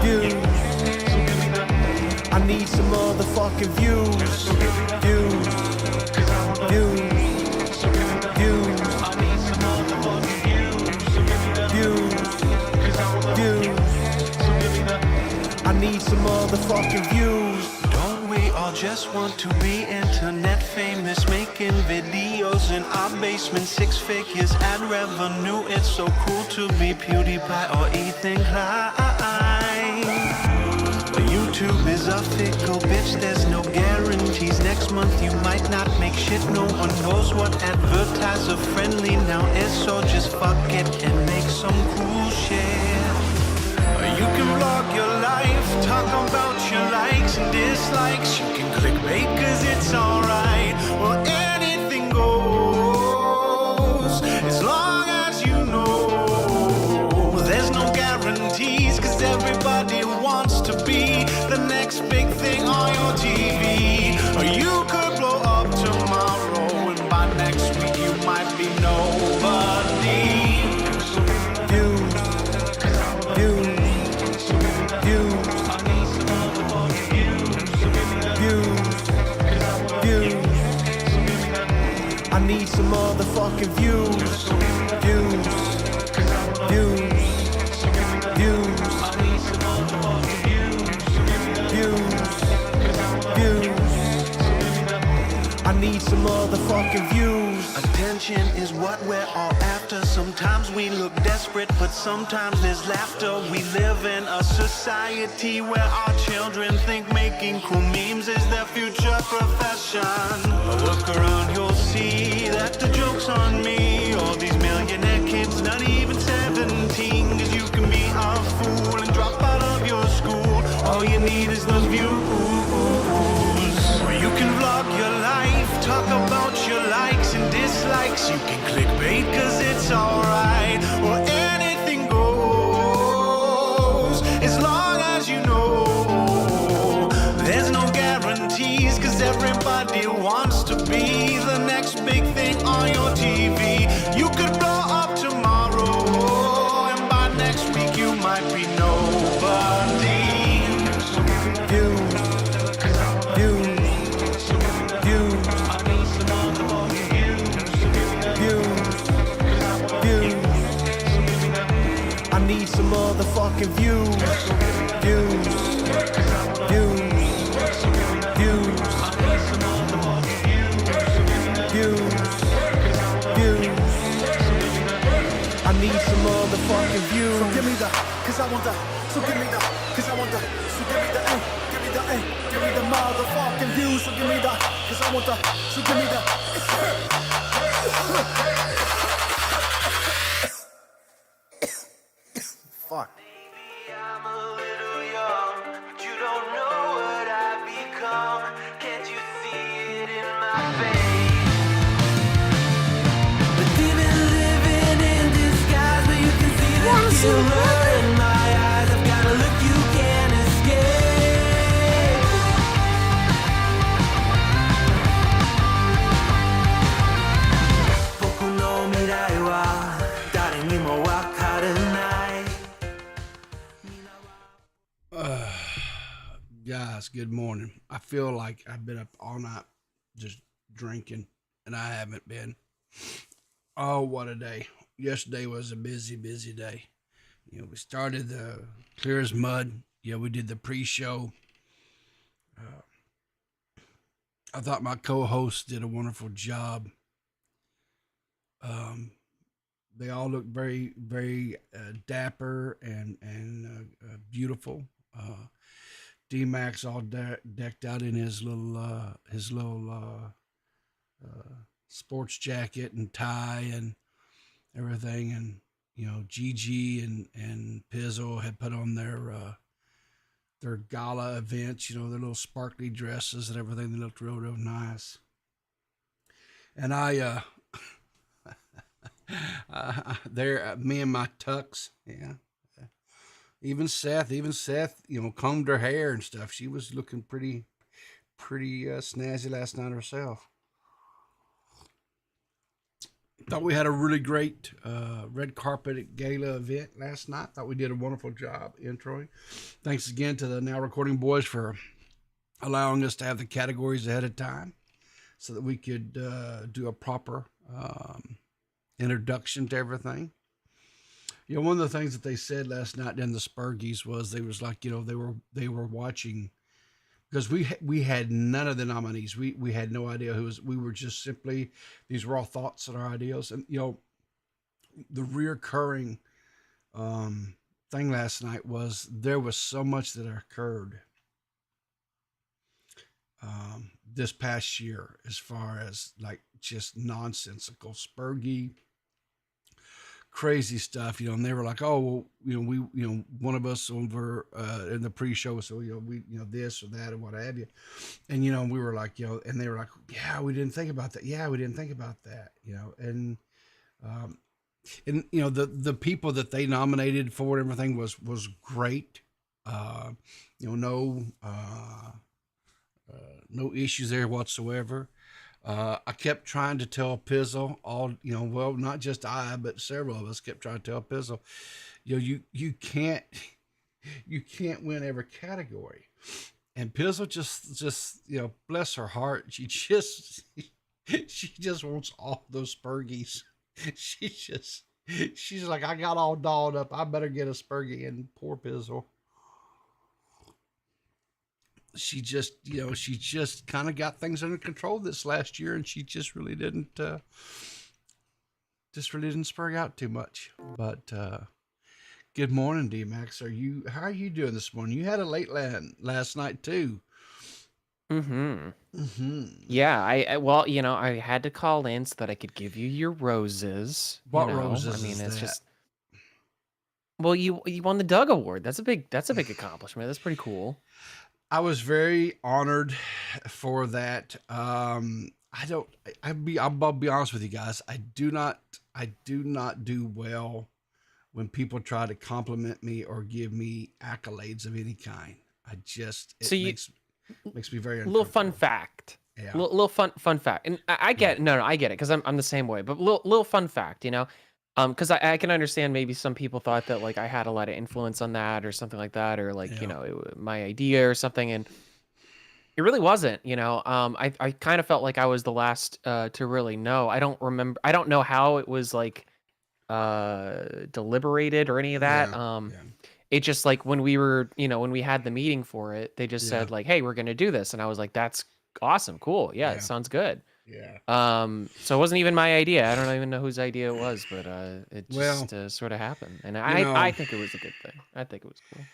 views. I need some motherfucking views. Views. Views. Views. I need some motherfucking views. Don't we all just want to be internet famous, making videos in our basement, 6 figures ad revenue? It's so cool to be PewDiePie or Ethan Klein. But YouTube is a fickle bitch, there's no guarantees. Next month you might not make shit, no one knows what advertiser friendly now is. So just fuck it and make some cool shit. You can vlog your life, talk about your likes and dislikes. You can clickbait cause it's alright. Well, anything goes, as long as you know. There's no guarantees cause everybody wants to be the next big thing on your TV. Or you could blow up tomorrow and by next week you might be nobody. I need some motherfucking views. Views. Views. Views. Views. I need some motherfucking views. Attention is what we're all after. Sometimes we look desperate, but sometimes there's laughter. We live in a society where our children think making cool memes is their future profession. Look around, you'll see that the joke's on me. All these millionaire kids, not even 17, cause you can be a fool and drop out of your school. All you need is those views. Or you can vlog your life, talk about your likes and dislikes. You can clickbait cause it's alright. Or anything goes, as long as you know. There's no guarantees cause everybody wants to be the next big thing on your TV. You could blow up tomorrow and by next week you might be nobody. Views. Views. Views. I need some motherfucking views. Views. Views. Views. Views. I need some motherfucking views. So give me the, cause I want the, so give me the, cause I want the, so give me the, give me the, give me the motherfucking views. So give me the, cause I want the, so give me the. Fuck. Maybe I'm a little young, but you don't know what I've become. Can't you see it in my face? But even living in disguise, but you can see the humor in my eyes. I've got a look you can't escape. Boku no mirai wa dare ni mo wakaru nai. Guys, good morning. I feel like I've been up all night just drinking, and I haven't been. Oh, what a day. Yesterday was a busy, busy day. You know, we started the clear as mud. Yeah, we did the pre-show. I thought my co-hosts did a wonderful job. They all looked very, very dapper and beautiful. D-Max all decked out in his little sports jacket and tie and everything, and you know, Gigi and Pizzo had put on their gala events, you know, their little sparkly dresses and everything. They looked real, real nice. And me and my tux, yeah. Even Seth, you know, combed her hair and stuff. She was looking pretty snazzy last night herself. Thought we had a really great red carpet gala event last night. Thought we did a wonderful job introing. Thanks again to the Now Recording Boys for allowing us to have the categories ahead of time so that we could do a proper introduction to everything. You know, one of the things that they said last night in the Spergies was they was like, you know, they were watching, because we had none of the nominees. We had no idea who was. We were just simply, these were all thoughts and our ideas. And you know, the reoccurring thing last night was there was so much that occurred this past year, as far as like just nonsensical Spergie crazy stuff, you know. And they were like, oh, well, you know, we, you know, one of us over in the pre-show, so, you know, we, you know, this or that or what have you. And, you know, we were like, you know, and they were like, yeah, we didn't think about that. Yeah, we didn't think about that, you know. And you know, the people that they nominated for everything was great. You know, no issues there whatsoever. I kept trying to tell Pizzle all, you know, well, not just I, but several of us kept trying to tell Pizzle, you know, you can't win every category. And Pizzle just, you know, bless her heart, she just wants all those Spergies. She's like, I got all dolled up, I better get a Spergie. And poor Pizzle, she just, you know, she just kind of got things under control this last year, and she just really didn't spurg out too much. But good morning, D-Max. How are you doing this morning? You had a late last night too. Yeah, I well, you know, I had to call in so that I could give you your roses. What you know? roses? I mean, is it's that? just, well, you won the Doug Award. That's a big accomplishment. That's pretty cool. I was very honored for that. I'll be honest with you guys. I do not do well when people try to compliment me or give me accolades of any kind. Makes me very uncomfortable. Little fun fact. Yeah. Little fun fact. And I get it. No, I get it, because I'm the same way. But little fun fact, you know. Because I can understand maybe some people thought that like I had a lot of influence on that or something like that, or like, you know, my idea or something, and it really wasn't, you know. I kind of felt like I was the last to really know. I don't know how it was like deliberated or any of that. It just like when we were, you know, when we had the meeting for it, they just said like, hey, we're gonna do this, and I was like, that's awesome, cool, yeah. It sounds good. So it wasn't even my idea. I don't even know whose idea it was, but it just sort of happened, and I think it was a good thing. I think it was cool.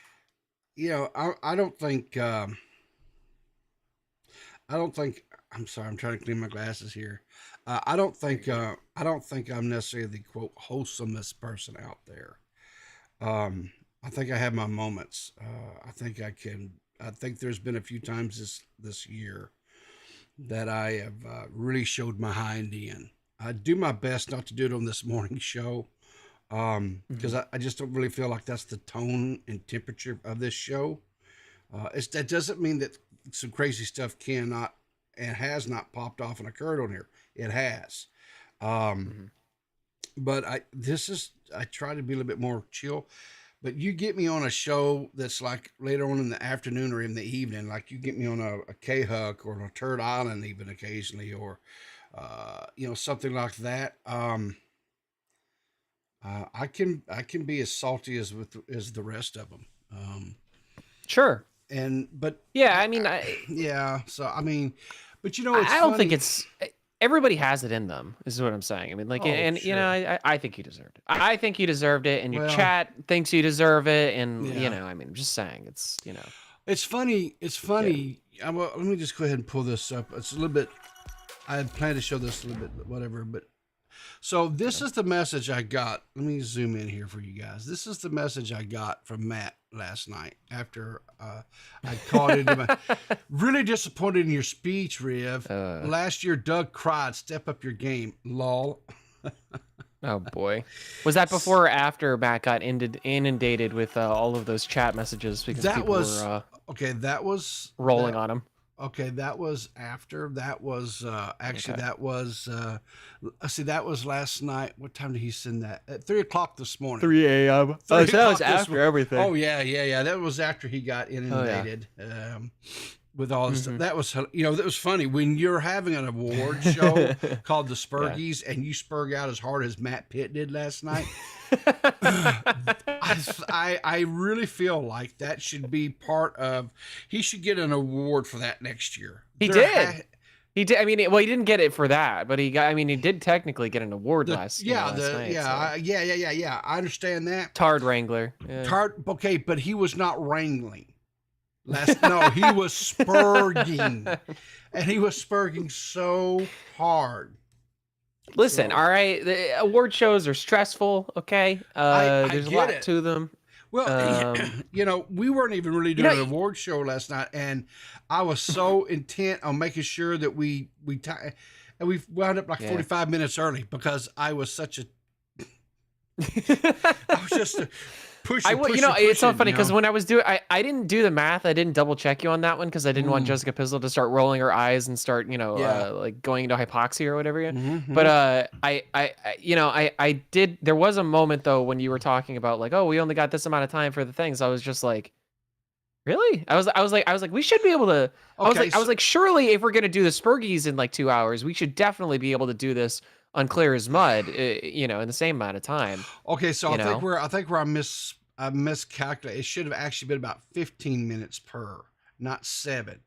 You know, I don't think I'm sorry, I'm trying to clean my glasses here. I don't think I'm necessarily the quote wholesomest person out there. I think I have my moments. I think there's been a few times this year that I have really showed my hind end. I do my best not to do it on this morning show, because I just don't really feel like that's the tone and temperature of this show. That doesn't mean that some crazy stuff cannot and has not popped off and occurred on here. It has. But I try to be a little bit more chill. But you get me on a show that's like later on in the afternoon or in the evening, like you get me on a K-Huck or a Turd Island even occasionally, or, you know, something like that. I can be as salty as the rest of them. Sure. But yeah, I mean, so I mean, but you know, it's I don't funny. think it's everybody has it in them, is what I'm saying. I mean, like, you know, I think you deserved it. I think you deserved it, and your chat thinks you deserve it, and you know, I mean, I'm just saying, it's, you know, it's funny. Yeah. Let me just go ahead and pull this up. It's a little bit. I had planned to show this a little bit, but whatever. But so this is the message I got. Let me zoom in here for you guys. This is the message I got from Matt last night after I called into my really disappointed in your speech, Riv. Last year, Doug cried. Step up your game, lol. Oh boy, was that before or after Matt got inundated with all of those chat messages because that people was were okay. That was rolling on him. Okay, that was after. That was actually Okay. that was see that was last night. What time did he send that? At 3 o'clock this morning. 3 a.m. 3 o'clock this everything. Oh yeah. That was after he got Oh yeah. inundated with all this stuff. Mhm. That was that was funny when you're having an award show called the Spergies and you spurg out as hard as Matt Pitt did last night. I really feel like that should be part of. He should get an award for that next year. He did. He did. I mean, well, he didn't get it for that, but he got. I mean, he did technically get an award last night. Yeah. I understand that. Tard Wrangler. Yeah. Okay, but he was not wrangling. No, he was spurging, and he was spurging so hard. Listen, all right. The award shows are stressful. Okay, there's a lot to them. Well, we weren't even really doing an award show last night, and I was so intent on making sure that we wound up like 45 minutes early because I was such a. I was just pushing. It's so funny because when I was doing, I didn't do the math. I didn't double check you on that one because I didn't want Jessica Pizzle to start rolling her eyes and start, like going into hypoxia or whatever. But I did. There was a moment though when you were talking about like, oh, we only got this amount of time for the things. I was just like, really? I was like, we should be able to. I was like, surely if we're gonna do the Spergies in like 2 hours, we should definitely be able to do this on Clear as Mud, in the same amount of time. Okay, so I think where I miscalculated. It should have actually been about 15 minutes per, not 7,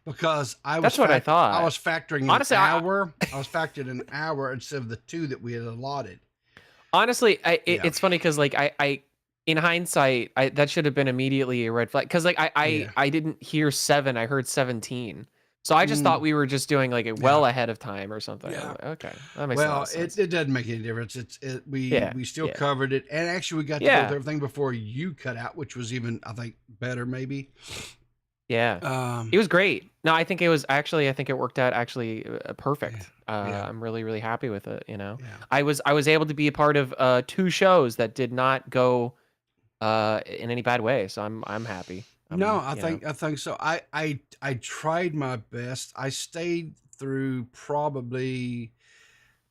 because I was. That's what I thought. I was factoring honestly, an hour. I was factoring an hour instead of the 2 that we had allotted. Honestly, it's funny because like I in hindsight, that should have been immediately a red flag because like I didn't hear 7, I heard 17. So I just thought we were just doing like it well ahead of time or something. Yeah. Like, okay, that makes a lot of sense. It doesn't make any difference. We still covered it, and actually we got to go with everything before you cut out, which was even I think better maybe. Yeah, it was great. No, I think it worked out actually perfect. I'm really really happy with it. I was able to be a part of 2 shows that did not go in any bad way, so I'm happy. I think so. I tried my best. I stayed through probably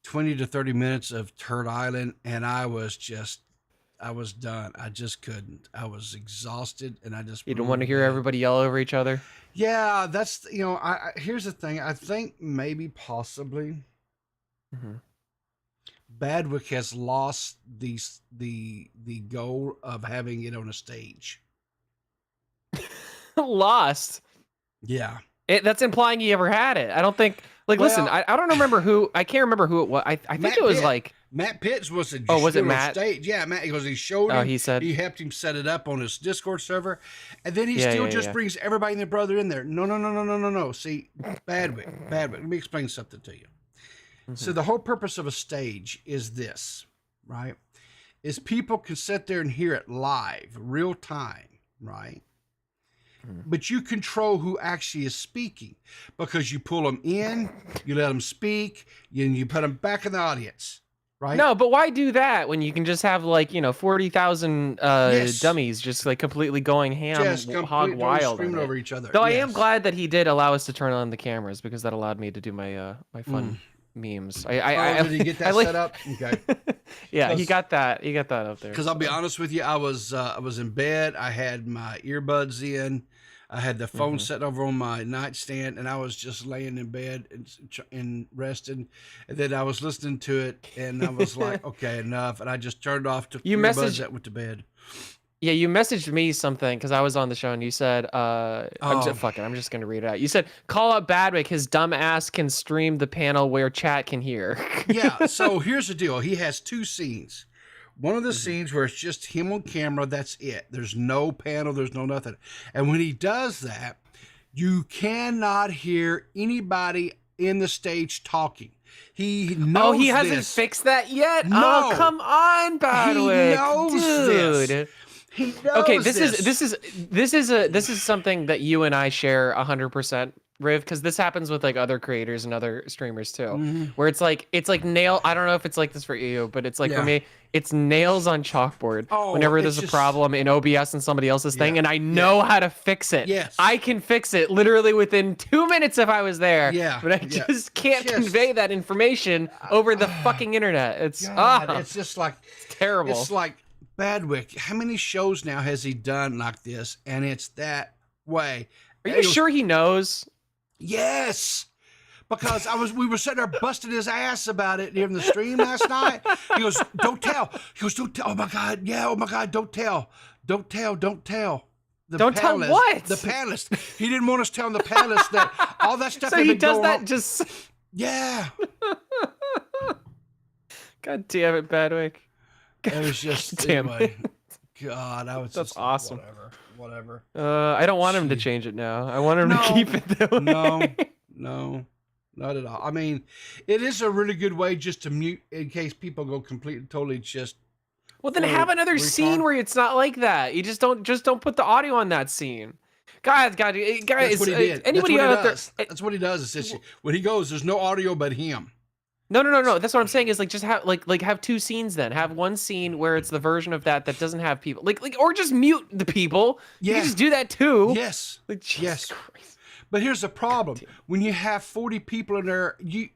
20 to 30 minutes of Turd Island, and I was done. I just couldn't. I was exhausted, and I just. You don't want to hear everybody yell over each other. Yeah, that's here's the thing. I think maybe possibly. Badwick has lost the goal of having it on a stage. Lost. Yeah. That's implying he ever had it. I don't think. Like, listen, I don't remember who. I can't remember who it was. I think it was like Matt Pitts was a. Oh, was it Matt? Stage. Yeah, Matt. Because he showed him. He said he helped him set it up on his Discord server, and then he still just brings everybody and their brother in there. No. See, Badwick. Let me explain something to you. So the whole purpose of a stage is this, right? Is people can sit there and hear it live, real time, right? But you control who actually is speaking because you pull them in, you let them speak, and you put them back in the audience, right? No, but why do that when you can just have like 40,000 dummies just like completely going ham, hog wild, screaming over each other? Though I am glad that he did allow us to turn on the cameras because that allowed me to do my my fun memes. Did he get that set up? Okay. Yeah, he got that up there. Because I'll be honest with you, I was in bed. I had my earbuds in. I had the phone set over on my nightstand, and I was just laying in bed and resting. And then I was listening to it, and I was like, okay, enough. And I just turned off to earbuds that went to bed. Yeah, you messaged me something because I was on the show, and you said, I'm just going to read it out. You said, call up Badwick. His dumb ass can stream the panel where chat can hear. Yeah, so here's the deal. He has 2 scenes. One of the scenes where it's just him on camera, that's it. There's no panel, there's no nothing. And when he does that, you cannot hear anybody in the stage talking. He knows Oh, he hasn't fixed that yet? No. Oh, come on, Badwick. He knows Dude. this. He knows Okay, this is something that you and I share 100% Riv, because this happens with like other creators and other streamers too, Mhm. where it's like nail. I don't know if it's like this for you, but it's like for Yeah. me, it's nails on chalkboard. Oh, Whenever it's there's just- a problem in OBS and somebody else's thing, Yeah. and I know how to fix it. Yes. I can fix it literally within 2 minutes if I was there. Yeah, But I yeah. just can't Just- convey that information over the fucking internet. It's God, it's just like terrible. It's like Badwick. How many shows now has he done like this? And it's that way. Are And you he goes, sure he knows? Yes. Because we were sitting there busting his ass about it during the stream last night. He goes, "Don't tell." He goes, "Don't tell." Oh my God, yeah. Oh my God, don't tell. Don't tell. Don't tell. The Don't tell what? The panelist. He didn't want us telling the panelist that all that stuff. So had he been does going that on. just. Yeah. God damn it, Badwick. It was just Damn anyway. God, I was. That's just like, awesome. Whatever. I don't want him to Gee. change it now. I want him to No. keep it that way. No, not at all. I mean, it is a really good way just to mute in case people go completely, totally just. Well, then Or have another scene retard. where it's not like that. You just don't put the audio on that scene. Guys, That's what he did. Anybody That's what out he there? does. That's what he does. It's just, when he goes, there's no audio but him. No. That's what I'm saying is like just have like have two scenes then. Have one scene where it's the version of that doesn't have people. Like or just mute the people. You Yeah. can just do that too. Yes. Like, Jesus Yes. Christ. But here's the problem: when you have 40 people in there, you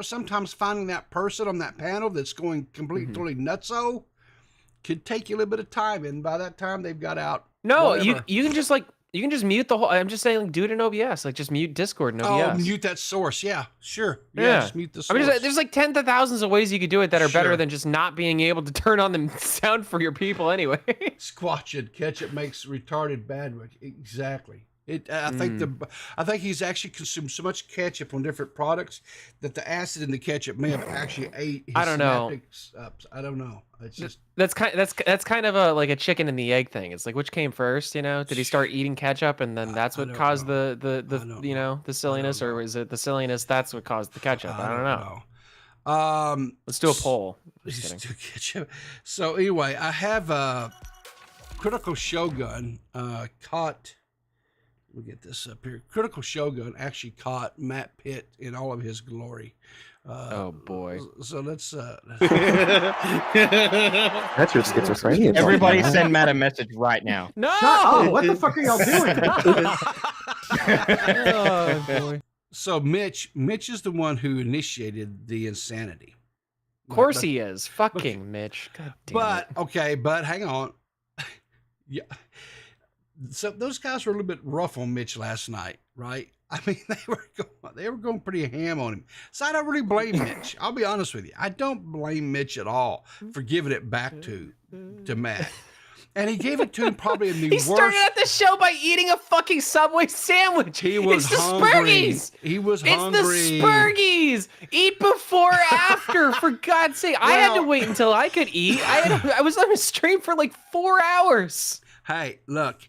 sometimes finding that person on that panel that's going completely, totally nutso could take you a little bit of time, and by that time they've got out. No, whatever. you can just like you can just mute the whole. I'm just saying, like, do it in OBS. Like, just mute Discord in OBS. Oh, mute that source. Yeah, sure. Yeah. Just mute the I source. mean, there's like tens of thousands of ways you could do it that are better Sure. than just not being able to turn on the sound for your people anyway. Squatched ketchup makes retarded Badwick. Exactly. I think he's actually consumed so much ketchup on different products that the acid in the ketchup may have actually ate his I don't know. synaptics up. I don't know. It's just That's kind of a like a chicken and the egg thing. It's like which came first, you know? Did he start eating ketchup and then that's I what don't caused know. the I don't you know the silliness, or is it the silliness that's what caused the ketchup? I don't know. Let's do a poll. Just kidding. Ketchup. So anyway, I have a Critical Shogun caught. Let me get this up here. Critical Shogun actually caught Matt Pitt in all of his glory. Oh boy. So let's. That's your schizophrenia. Everybody talking, send Matt a message right now. No! Oh, what the fuck are y'all doing? Oh boy. So Mitch is the one who initiated the insanity. Of course he is. Fucking Mitch. God damn But it. okay, but hang on. Yeah. So those guys were a little bit rough on Mitch last night, right? I mean, they were going pretty ham on him. So I don't really blame Mitch. I'll be honest with you. I don't blame Mitch at all for giving it back to Matt. And he gave it to him probably in the He worst. started out the show by eating a fucking Subway sandwich. He was it's the hungry. Spergies. He was It's hungry. the Spergies. Eat before or after, for God's sake. I had to Well- wait until I could eat. I was on a stream for like 4 hours. Hey, look,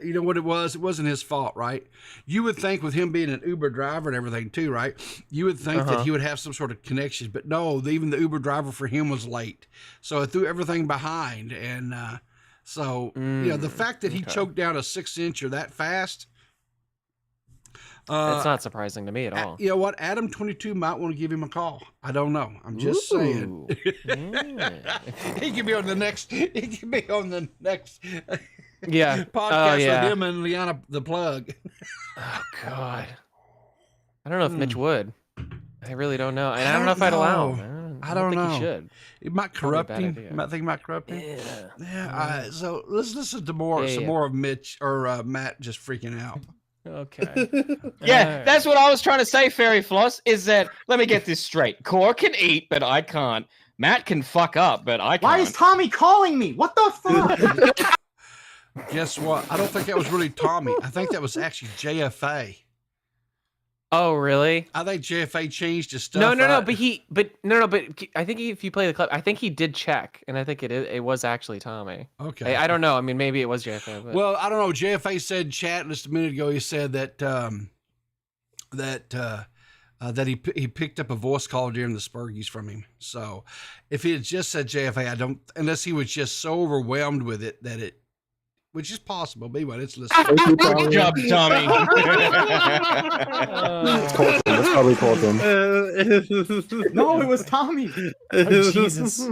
you know what it was? It wasn't his fault, right? You would think with him being an Uber driver and everything too, right? You would think that he would have some sort of connection, but no, even the Uber driver for him was late. So it threw everything behind. And so, you know, the fact that he choked down a 6-incher that fast. That's not surprising to me at all. You know what? Adam 22 might want to give him a call. I don't know. I'm just saying. Ooh. Mm. He could be on the next. He could be on the next Yeah. podcast Oh, yeah. with him and Liana the plug. Oh God. I don't know if Mitch would. I really don't know. And I I don't know if I'd don't allow know. him. I don't think know. he should. It might Probably a corrupt bad him. idea. You might think it might corrupt him. Yeah. Yeah. So let's listen to more. Yeah, Some yeah. more of Mitch or Matt just freaking out. Okay. Yeah, Alright. that's what I was trying to say, Fairy Floss, is that, let me get this straight. Core can eat, but I can't. Matt can fuck up, but I can't. Why is Tommy calling me? What the fuck? Guess what? I don't think that was really Tommy. I think that was actually JFA. Oh really? I think JFA changed his stuff. No. up. But I think if you play the clip, I think he did check, and I think it was actually Tommy. Okay. I don't know. I mean, maybe it was JFA. But... Well, I don't know. JFA said in chat just a minute ago. He said that that he picked up a voice call during the Spergies from him. So if he had just said JFA, I don't, unless he was just so overwhelmed with it that which is possible. But anyway, let's listen. Thank you, Tommy. Good job, Tommy. It's Colton. That's probably Colton. No, it was Tommy. Oh, Jesus.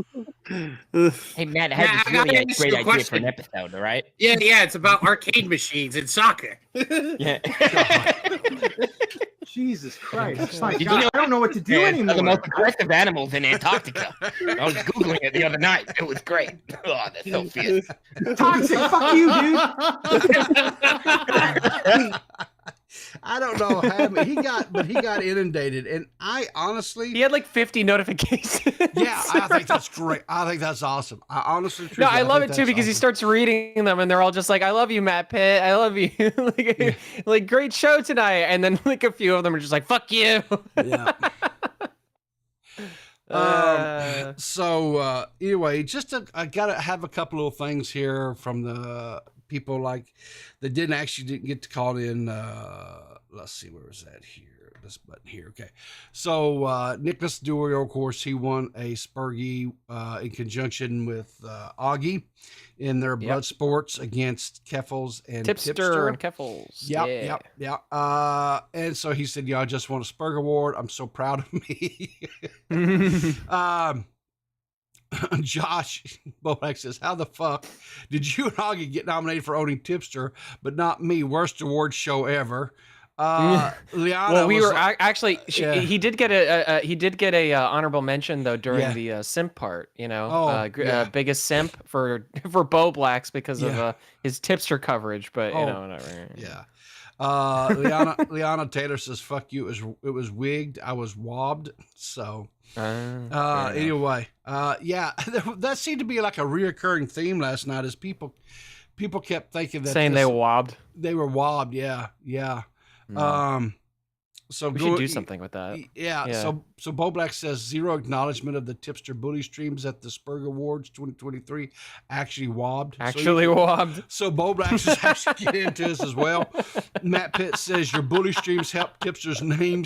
Hey, Matt, I Matt, had I this gotta really ask great you a idea for question. an episode, all right? Yeah, it's about arcade machines and soccer. Yeah. Jesus Christ. My Did you God, know- I don't know what to do Yeah, it's one of the anymore. most aggressive animals in Antarctica. I was Googling it the other night. It was great. Oh, they're so fierce. Toxic, fuck you, dude. I don't know how he got inundated, and I honestly, He had like 50 notifications. yeah, I think that's great. I think that's awesome. I honestly, No, truthfully, I love think it too that's because he awesome. starts reading them and they're all just like, "I love you, Matt Pitt. I love you. like, like, great show tonight." And then like a few of them are just like, "Fuck you." Yeah. Uh, So anyway, I gotta have a couple of things here from the people like that didn't get to call in. Let's see, where was that here? This button here. Okay. So Nicholas Durio, of course, he won a Spergie in conjunction with Augie in their blood sports against Keffels and Tipster and Keffels. Yep. And so he said, I just won a Spurg Award. I'm so proud of me. Josh Bobak says, how the fuck did you and Augie get nominated for owning Tipster, but not me? Worst award show ever. Liana, well, we was were like- actually. Yeah. He did get a honorable mention though during Yeah. the simp part. You know, Oh, yeah. biggest simp for Bo Blacks because Yeah. of his tipster coverage. But you Oh, know, whatever. Yeah. Liana Taylor says, fuck you. It was wigged. I was wobbed. So, Fair enough. anyway, yeah, that seemed to be like a reoccurring theme last night as people kept thinking that saying they wobbed. they were wobbed. Yeah. Yeah. So We should do something with that. Yeah. Yeah. So Bo Black says zero acknowledgement of the tipster booty streams at the Spurg Awards 2023. Actually wobbed. Wobbed. So Bo Black is actually getting into this as well. Matt Pitt says your bully streams helped Tipster's name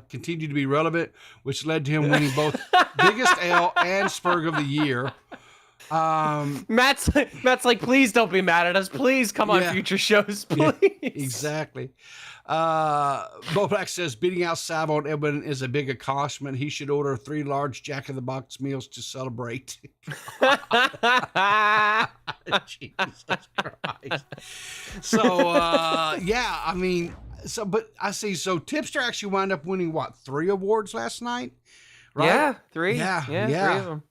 continue to be relevant, which led to him winning both biggest L and Spurg of the year. Matt's like, please don't be mad at us. Please come on Yeah. future shows, please. Exactly. Bo Black says beating out Savo and Edwin is a big accomplishment. He should order 3 large Jack in the Box meals to celebrate. Jesus Christ. So yeah, I mean, but I see. So Tipster actually wound up winning what, 3 awards last night? Right? Yeah, 3. Yeah, yeah, yeah. 3 of them.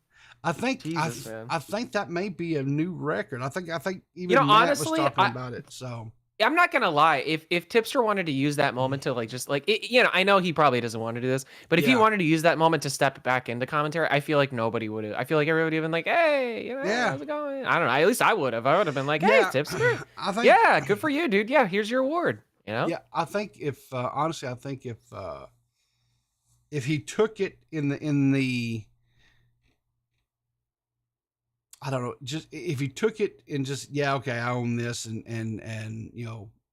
I think Jesus, man. I think that may be a new record. I think even You know, Matt honestly, was talking about it. So I'm not gonna lie. If Tipster wanted to use that moment to I know he probably doesn't want to do this, but if he Yeah. wanted to use that moment to step back into commentary, I feel like nobody would have. I feel like everybody would have been like, "Hey, Yeah. how's it going?" I don't know. At least I would have. I would have been like, "Hey, Yeah. Tipster, I think yeah, good for you, dude. Yeah, here's your award." You know? Yeah, I think honestly, if he took it in the I don't know, just if he took it and just okay, I own this and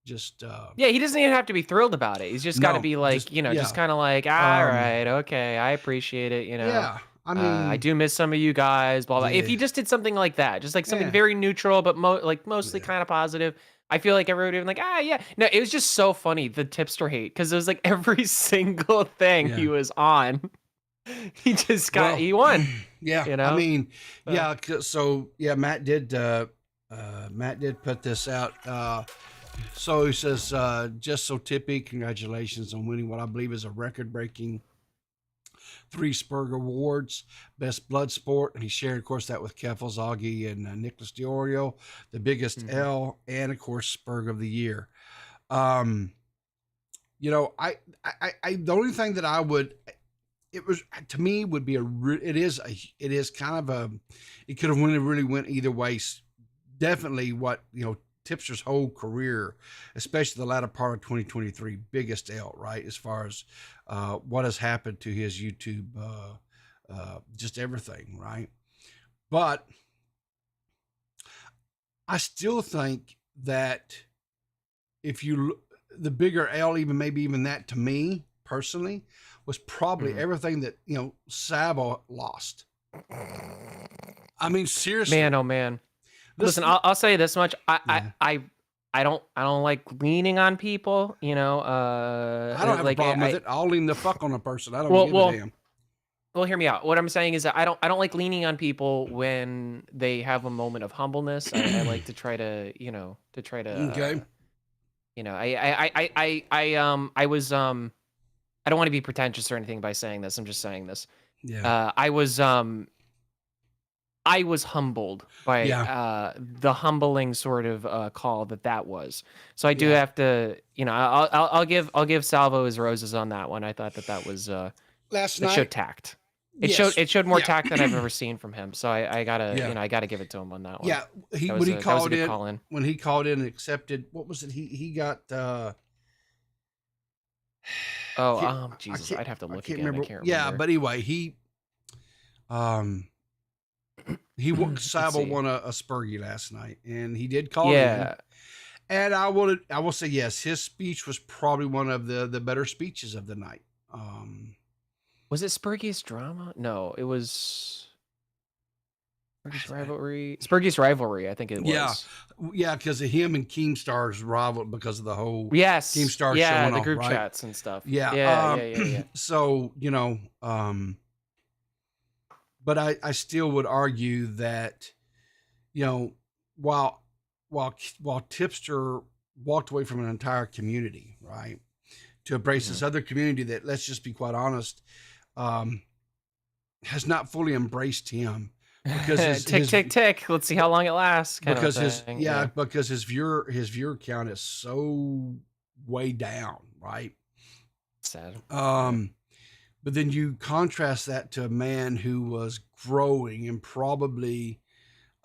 just Yeah, he doesn't even have to be thrilled about it. He's just got to No, be like, just- just yeah. kind of like, all right, okay, I appreciate it. You know, yeah, I mean, I do miss some of you guys. Blah blah. If he Yeah. just did something like that, just like something Yeah. very neutral, but mostly Yeah. kind of positive, I feel like everybody would be like, yeah. No, it was just so funny the tipster hate because it was like every single thing Yeah. he was on, he just got Well, he won. yeah, you know? I mean, yeah, so yeah, Matt did put this out. So he says, just so tippy, congratulations on winning what I believe is a record-breaking 3 Spurg Awards, Best Blood Sport. And he shared, of course, that with Keffels, Augie, and Nicholas Diorio, the biggest L, and of course, Spurg of the Year. The only thing that I would, it was to me would be it is kind of it could have really went either way. Definitely what Tipster's whole career, especially the latter part of 2023, biggest L, right? As far as what has happened to his YouTube, just everything, right? But I still think that if you the bigger L, maybe even that to me personally was probably everything that Savo lost. I mean, seriously, Man, oh man. Listen, I'll say this much. Yeah. I don't like leaning on people. You know, I don't have like a problem with it. I'll lean the fuck on a person. I don't give a damn. Well, hear me out. What I'm saying is that I don't like leaning on people when they have a moment of humbleness. I like to try to, Okay. I was I don't want to be pretentious or anything by saying this. I'm just saying this. Yeah. I was humbled by Yeah. the humbling sort of call that was. So I do Yeah. have to, I'll give Salvo his roses on that one. I thought that was Last it night. showed tact. It Yes. showed more Yeah. tact than I've ever seen from him. So I gotta, Yeah. I gotta give it to him on that one. Yeah. That When was he a good called call in. when he called in and accepted, what was it? He got Oh, Jesus, I'd have to look again. I can't remember. Yeah, but anyway, he Sabo won a Spergie last night, and he did call in. And I will say yes, his speech was probably one of the better speeches of the night. Was it Spergies drama? No, it was Spergies rivalry. I think it was. Yeah, because of him and Keemstar's rival because of the whole Yes, Keemstar yeah, showing the off, group right? chats and stuff. Yeah, Yeah. So but I still would argue that, while Tipster walked away from an entire community, right, to embrace this other community that, let's just be quite honest, has not fully embraced him because tick. Let's see how long it lasts. Because his viewer count is so way down, right? Sad. But then you contrast that to a man who was growing and probably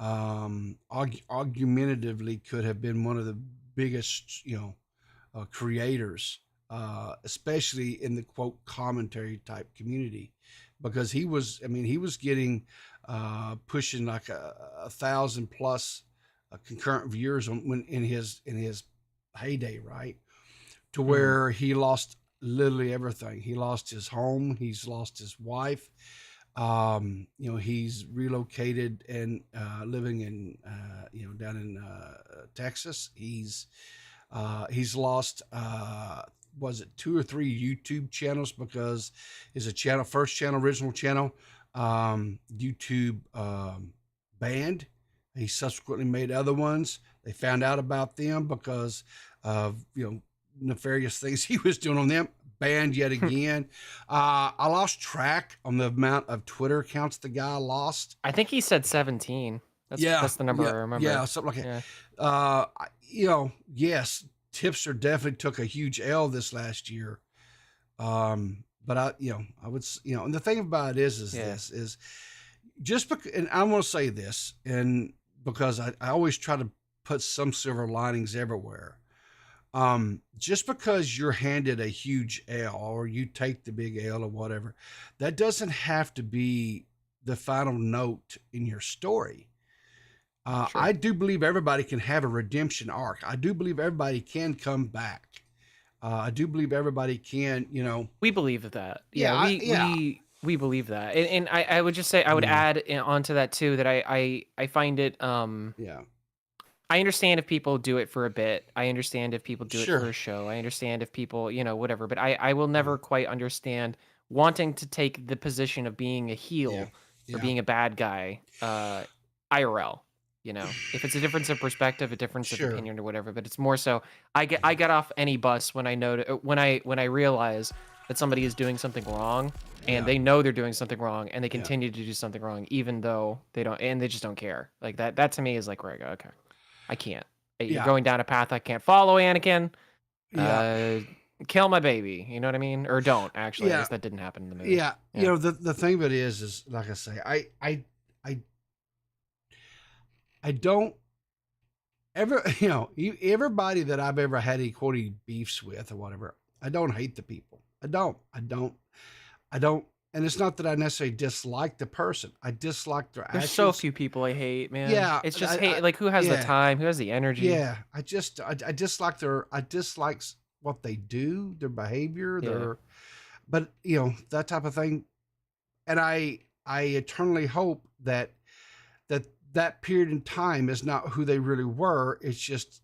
argumentatively could have been one of the biggest, creators, especially in the quote commentary type community, because he was getting pushing like 1,000 plus concurrent viewers in his heyday, right? To where he lost literally everything. He lost his home. He's lost his wife. He's relocated and living in down in Texas. He's lost was it 2 or 3 YouTube channels because his first channel, original channel, YouTube banned. He subsequently made other ones. They found out about them because of nefarious things he was doing on them. Banned yet again. I lost track on the amount of Twitter accounts the guy lost. I think he said 17. That's the number I remember. Yeah, something like that. Yes, Tipster definitely took a huge L this last year. But I would, and the thing about it is just because, and I want to say this, and because I always try to put some silver linings everywhere. Just because you're handed a huge L or you take the big L or whatever, that doesn't have to be the final note in your story. Sure. I do believe everybody can have a redemption arc. I do believe everybody can come back. I do believe everybody can, We believe that. We believe that. And I would just say, I would add onto that too, that I find it, I understand if people do it for a bit. I understand if people do it for a show. I understand if people, whatever. But I will never quite understand wanting to take the position of being a heel or being a bad guy, IRL. If it's a difference of perspective, a difference of opinion or whatever. But it's more so I get off any bus when I know when I realize that somebody is doing something wrong and they know they're doing something wrong and they continue to do something wrong even though they don't, and they just don't care. Like that to me is like where I go, okay. I can't. You're going down a path I can't follow, Anakin. Kill my baby. You know what I mean? Or don't, actually. I guess that didn't happen in the movie. The thing of it is like I say, I don't ever, everybody that I've ever had any beefs with or whatever, I don't hate the people. I don't. And it's not that I necessarily dislike the person. I dislike their actions. There's so few people I hate, man. Yeah. It's just hate. Like, who has the time? Who has the energy? Yeah. I dislike what they do, their behavior, but that type of thing. And I eternally hope that that period in time is not who they really were. It's just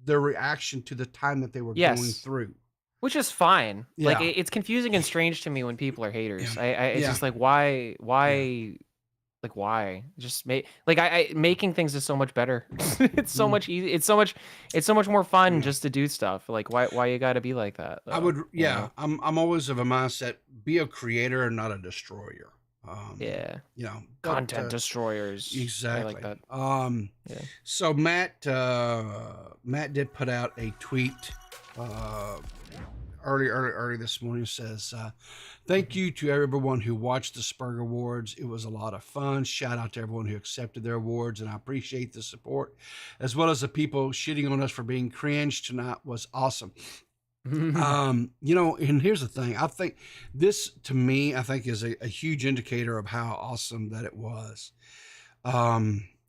their reaction to the time that they were going Yes. through. Which is fine. Like Yeah. it's confusing and strange to me when people are haters. Yeah. It's Yeah. just like why like why just make like I making things is so much better. It's so much easy. It's so much more fun just to do stuff. Like why you got to be like that? I though, would, you yeah. know? I'm always of a mindset: be a creator and not a destroyer. Yeah. You know, Content destroyers. exactly. I like that. Yeah. So Matt did put out a tweet early this morning. Says, "Thank you to everyone who watched the Spurg Awards. It was a lot of fun. Shout out to everyone who accepted their awards, and I appreciate the support, as well as the people shitting on us for being cringe tonight. Was awesome." You know, and here's the thing. I think this, to me, I think is a huge indicator of how awesome that it was.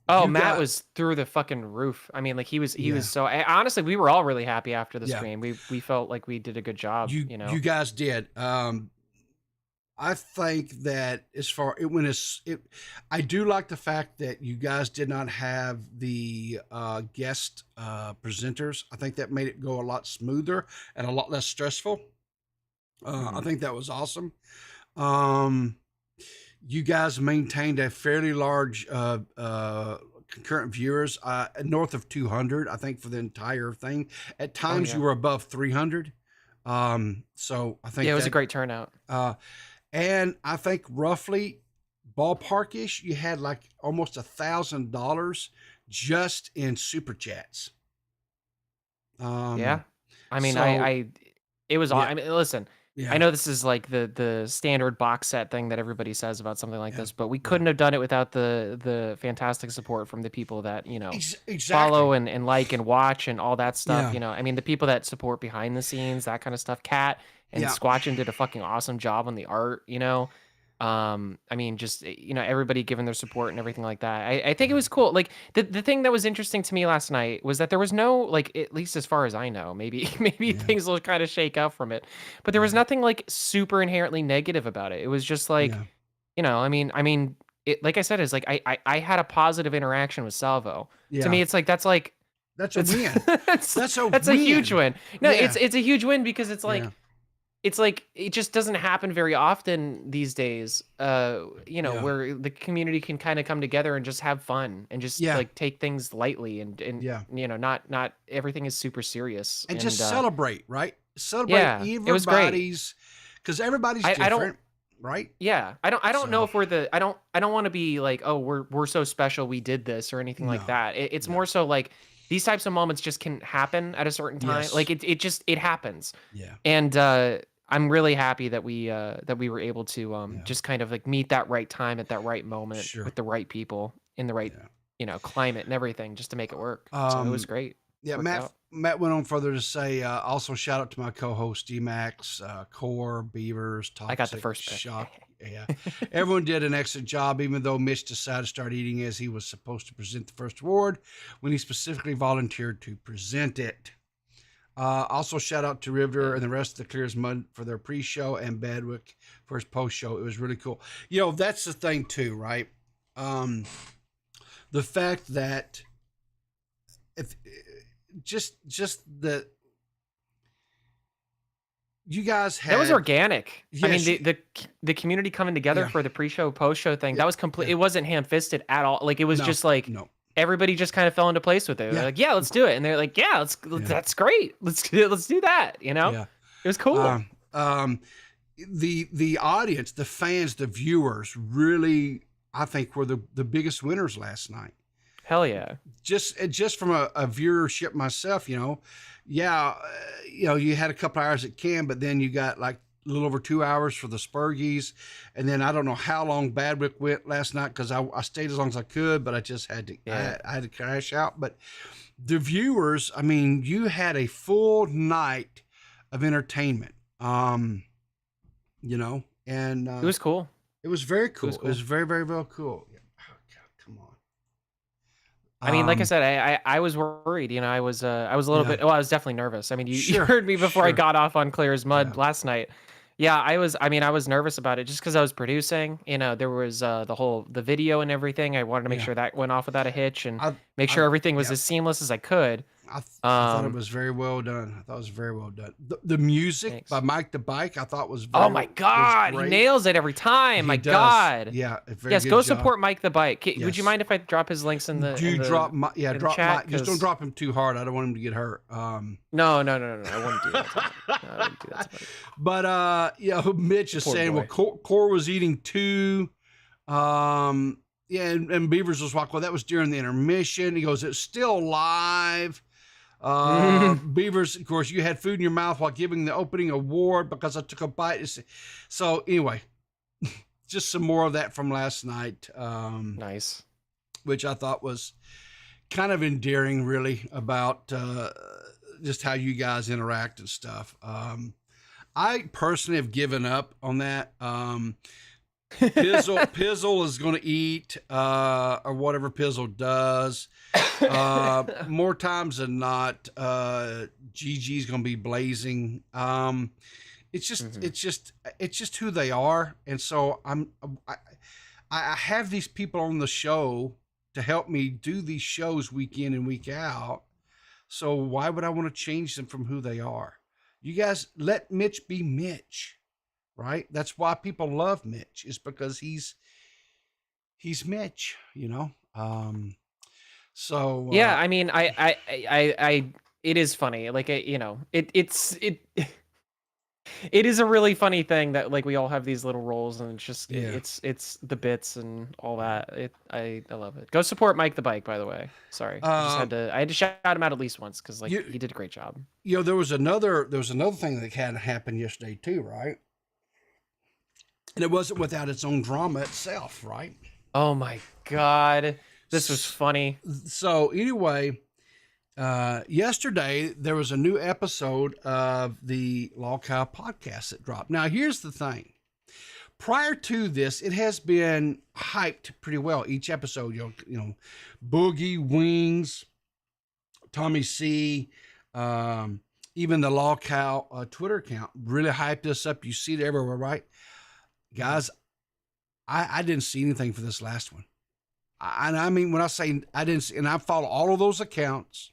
Oh, you Matt got- was through the fucking roof. I mean, like he was Yeah. so honestly, we were all really happy after the Yeah. stream. We felt like we did a good job, you know. You guys did. I think that as far it when it's it, I do like the fact that you guys did not have the guest presenters. I think that made it go a lot smoother and a lot less stressful. I think that was awesome. You guys maintained a fairly large concurrent viewers, north of 200, I think, for the entire thing. At times yeah. you were above 300. So I think Yeah, it was a that- great turnout. and I think roughly ballparkish, you had like almost $1,000 just in super chats. Yeah. I mean, so- I it was Yeah. I mean, listen, Yeah. I know this is like the standard box set thing that everybody says about something like Yeah. this, but we couldn't have done it without the fantastic support from the people that, you know, Exactly. follow and like and watch and all that stuff. Yeah. You know, I mean, the people that support behind the scenes, that kind of stuff. Kat and Yeah. Squatchin did a fucking awesome job on the art, you know. I mean, just you know, everybody giving their support and everything like that. I think it was cool. Like the thing that was interesting to me last night was that there was no, like, at least as far as I know, maybe things will kind of shake out from it, but there was nothing like super inherently negative about it. It was just like, Yeah. you know, I mean, it, like I said, is like I had a positive interaction with Salvo. Yeah. To me, it's like that's a win. that's That's a a huge win. No, Yeah. it's a huge win because it's like Yeah. it's like it just doesn't happen very often these days. You know, Yeah. where the community can kind of come together and just have fun and just Yeah. like take things lightly and Yeah. you know, not everything is super serious And just celebrate, right? Celebrate yeah, it was great. everybody's, because everybody's I don't- different, right? Yeah, I don't know So- if we're the I don't want to be like, oh, we're so special we did this or anything like No, that. It's no. more so like these types of moments just can happen at a certain time. Yes. Like it happens. Yeah. And I'm really happy that we were able to Yeah. just kind of like meet that right time at that right moment Sure. with the right people in the right Yeah. you know, climate and everything just to make it work. So it was great. Yeah, Worked out. Matt went on further to say, also shout out to my co-host D-Max, Core, Beavers, Toxic, I got the first pick. Shock. Yeah, everyone did an excellent job, even though Mitch decided to start eating as he was supposed to present the first award when he specifically volunteered to present it. Also, shout out to Riverter and the rest of the Clear as Mud for their pre-show and Badwick for his post-show. It was really cool. You know, that's the thing too, right? The fact that if just that you guys had That was organic. I mean, Yes. the community coming together Yeah. for the pre-show, post-show thing, Yeah, that was complete. yeah. It wasn't ham-fisted at all. Like it was No, just like no. everybody just kind of fell into place with it. They're Yeah. like, yeah, let's do it. And they're like, yeah, that's great. Let's do that. You know, Yeah. it was cool. The audience, the fans, the viewers really, I think, were the biggest winners last night. Hell yeah. Just from a viewership myself, you know, you had a couple hours at Cannes, but then you got like a little over 2 hours for the Spergies, and then I don't know how long Badwick went last night because I stayed as long as I could, but I just had to I had to crash out. But the viewers, I mean, you had a full night of entertainment, you know, and It was cool. it was very cool. was It was very, very, very cool. Oh, God, come on. I mean, like I said, I was worried. You know, I was a little Yeah. bit. Well, I was definitely nervous. I mean, you Sure, heard me before I sure. got off on Clear as Mud Yeah. last night, Yeah, I mean, I was nervous about it just because I was producing. You know, there was the video and everything. I wanted to make Yeah. sure that went off without a hitch and make I sure everything was yeah, as seamless as I could. I thought it Um, was very well done. I thought it was very well done. The music by thanks. Mike the Bike, I thought was Oh my was God, he great. nails it every time. He My does. God. Yeah, a very Yes, good go job. support Mike the Bike. Would you Yes. mind if I drop his links in the Do drop my in the drop chat? my just don't 'Cause- drop him too hard. I don't want him to get hurt. No, I wouldn't do that. To him. No, I wouldn't do that to him. But Mitch is Poor saying, boy. well, Core was eating too. Yeah, and Beavers was like, well, that was during the intermission. He goes, it's still live. Beavers, of course, you had food in your mouth while giving the opening award because I took a bite. So anyway, just some more of that from last night. Nice. Which I thought was kind of endearing, really, about just how you guys interact and stuff. I personally have given up on that. Pizzle is going to eat or whatever Pizzle does. More times than not, Gigi's going to be blazing. It's just who they are, and so I have these people on the show to help me do these shows week in and week out. So why would I want to change them from who they are? You guys let Mitch be Mitch, right? That's why people love Mitch, is because he's Mitch, you know? So Yeah, I mean, it is funny. Like, you know, it is a really funny thing that like we all have these little roles, and it's just Yeah. it's the bits and all that. I love it. Go support Mike the Bike, by the way. Sorry, I had to shout him out at least once because like he did a great job. You know, there was another thing that had happened yesterday too, right? And it wasn't without its own drama itself, right? Oh my God, this was funny. So anyway, yesterday there was a new episode of the Law Cow podcast that dropped. Now here's the thing. Prior to this, it has been hyped pretty well. Each episode, you know, Boogie, Wings, Tommy C, even the Law Cow Twitter account really hyped this up. You see it everywhere, right? Guys, I didn't see anything for this last one. And I mean, when I say I didn't see, and I follow all of those accounts,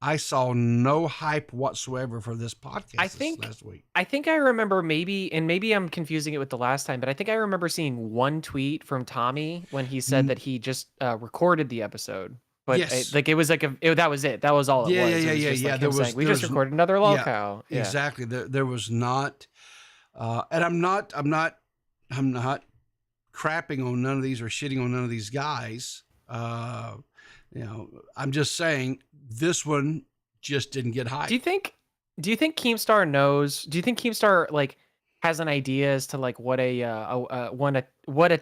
I saw no hype whatsoever for this podcast last week. I think I remember maybe I'm confusing it with the last time, but I think I remember seeing one tweet from Tommy when he said that he just recorded the episode. But Yes. it was like that was it. That was all it was. Yeah. It was just like There him was, saying, we just recorded another Law Cow. Yeah. Exactly. There was not, and I'm not crapping on none of these or shitting on none of these guys. You know, I'm just saying this one just didn't get hype. Do you think Keemstar knows? Do you think Keemstar like has an idea as to like what a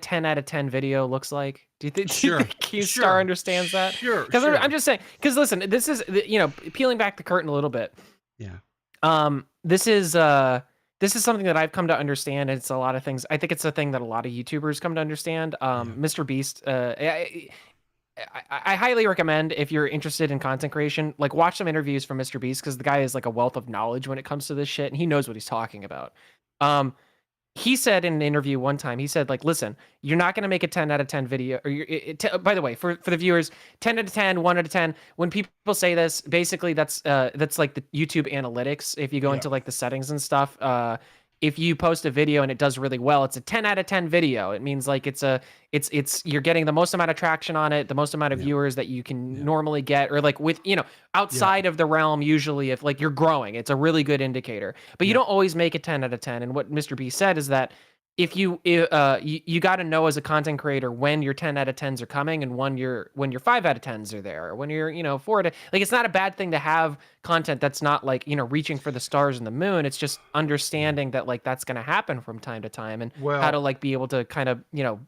10 out of 10 video looks like? Do you think Keemstar understands that? Sure. Because I'm just saying. Because listen, this is, you know, peeling back the curtain a little bit. Yeah. This is something that I've come to understand. And it's a lot of things. I think it's a thing that a lot of YouTubers come to understand. Mr. Beast. I highly recommend, if you're interested in content creation, like watch some interviews from Mr. Beast, because the guy is like a wealth of knowledge when it comes to this shit, and he knows what he's talking about. He said in an interview one time, he said, like, listen, you're not going to make a 10 out of 10 video. Or by the way, for the viewers, 10 out of 10, 1 out of 10. When people say this, basically that's like the YouTube analytics. If you go into like the settings and stuff, if you post a video and it does really well, it's a 10 out of 10 video. It means like you're getting the most amount of traction on it, the most amount of viewers that you can normally get, or like with, you know, outside of the realm, usually if like you're growing, it's a really good indicator, but you don't always make it 10 out of 10. And what Mr. B said is that if you got to know as a content creator when your 10 out of 10s are coming and when your 5 out of 10s are there, or when you're, you know, 4 to, like, it's not a bad thing to have content that's not like, you know, reaching for the stars and the moon. It's just understanding that like that's going to happen from time to time, and how to like be able to kind of, you know,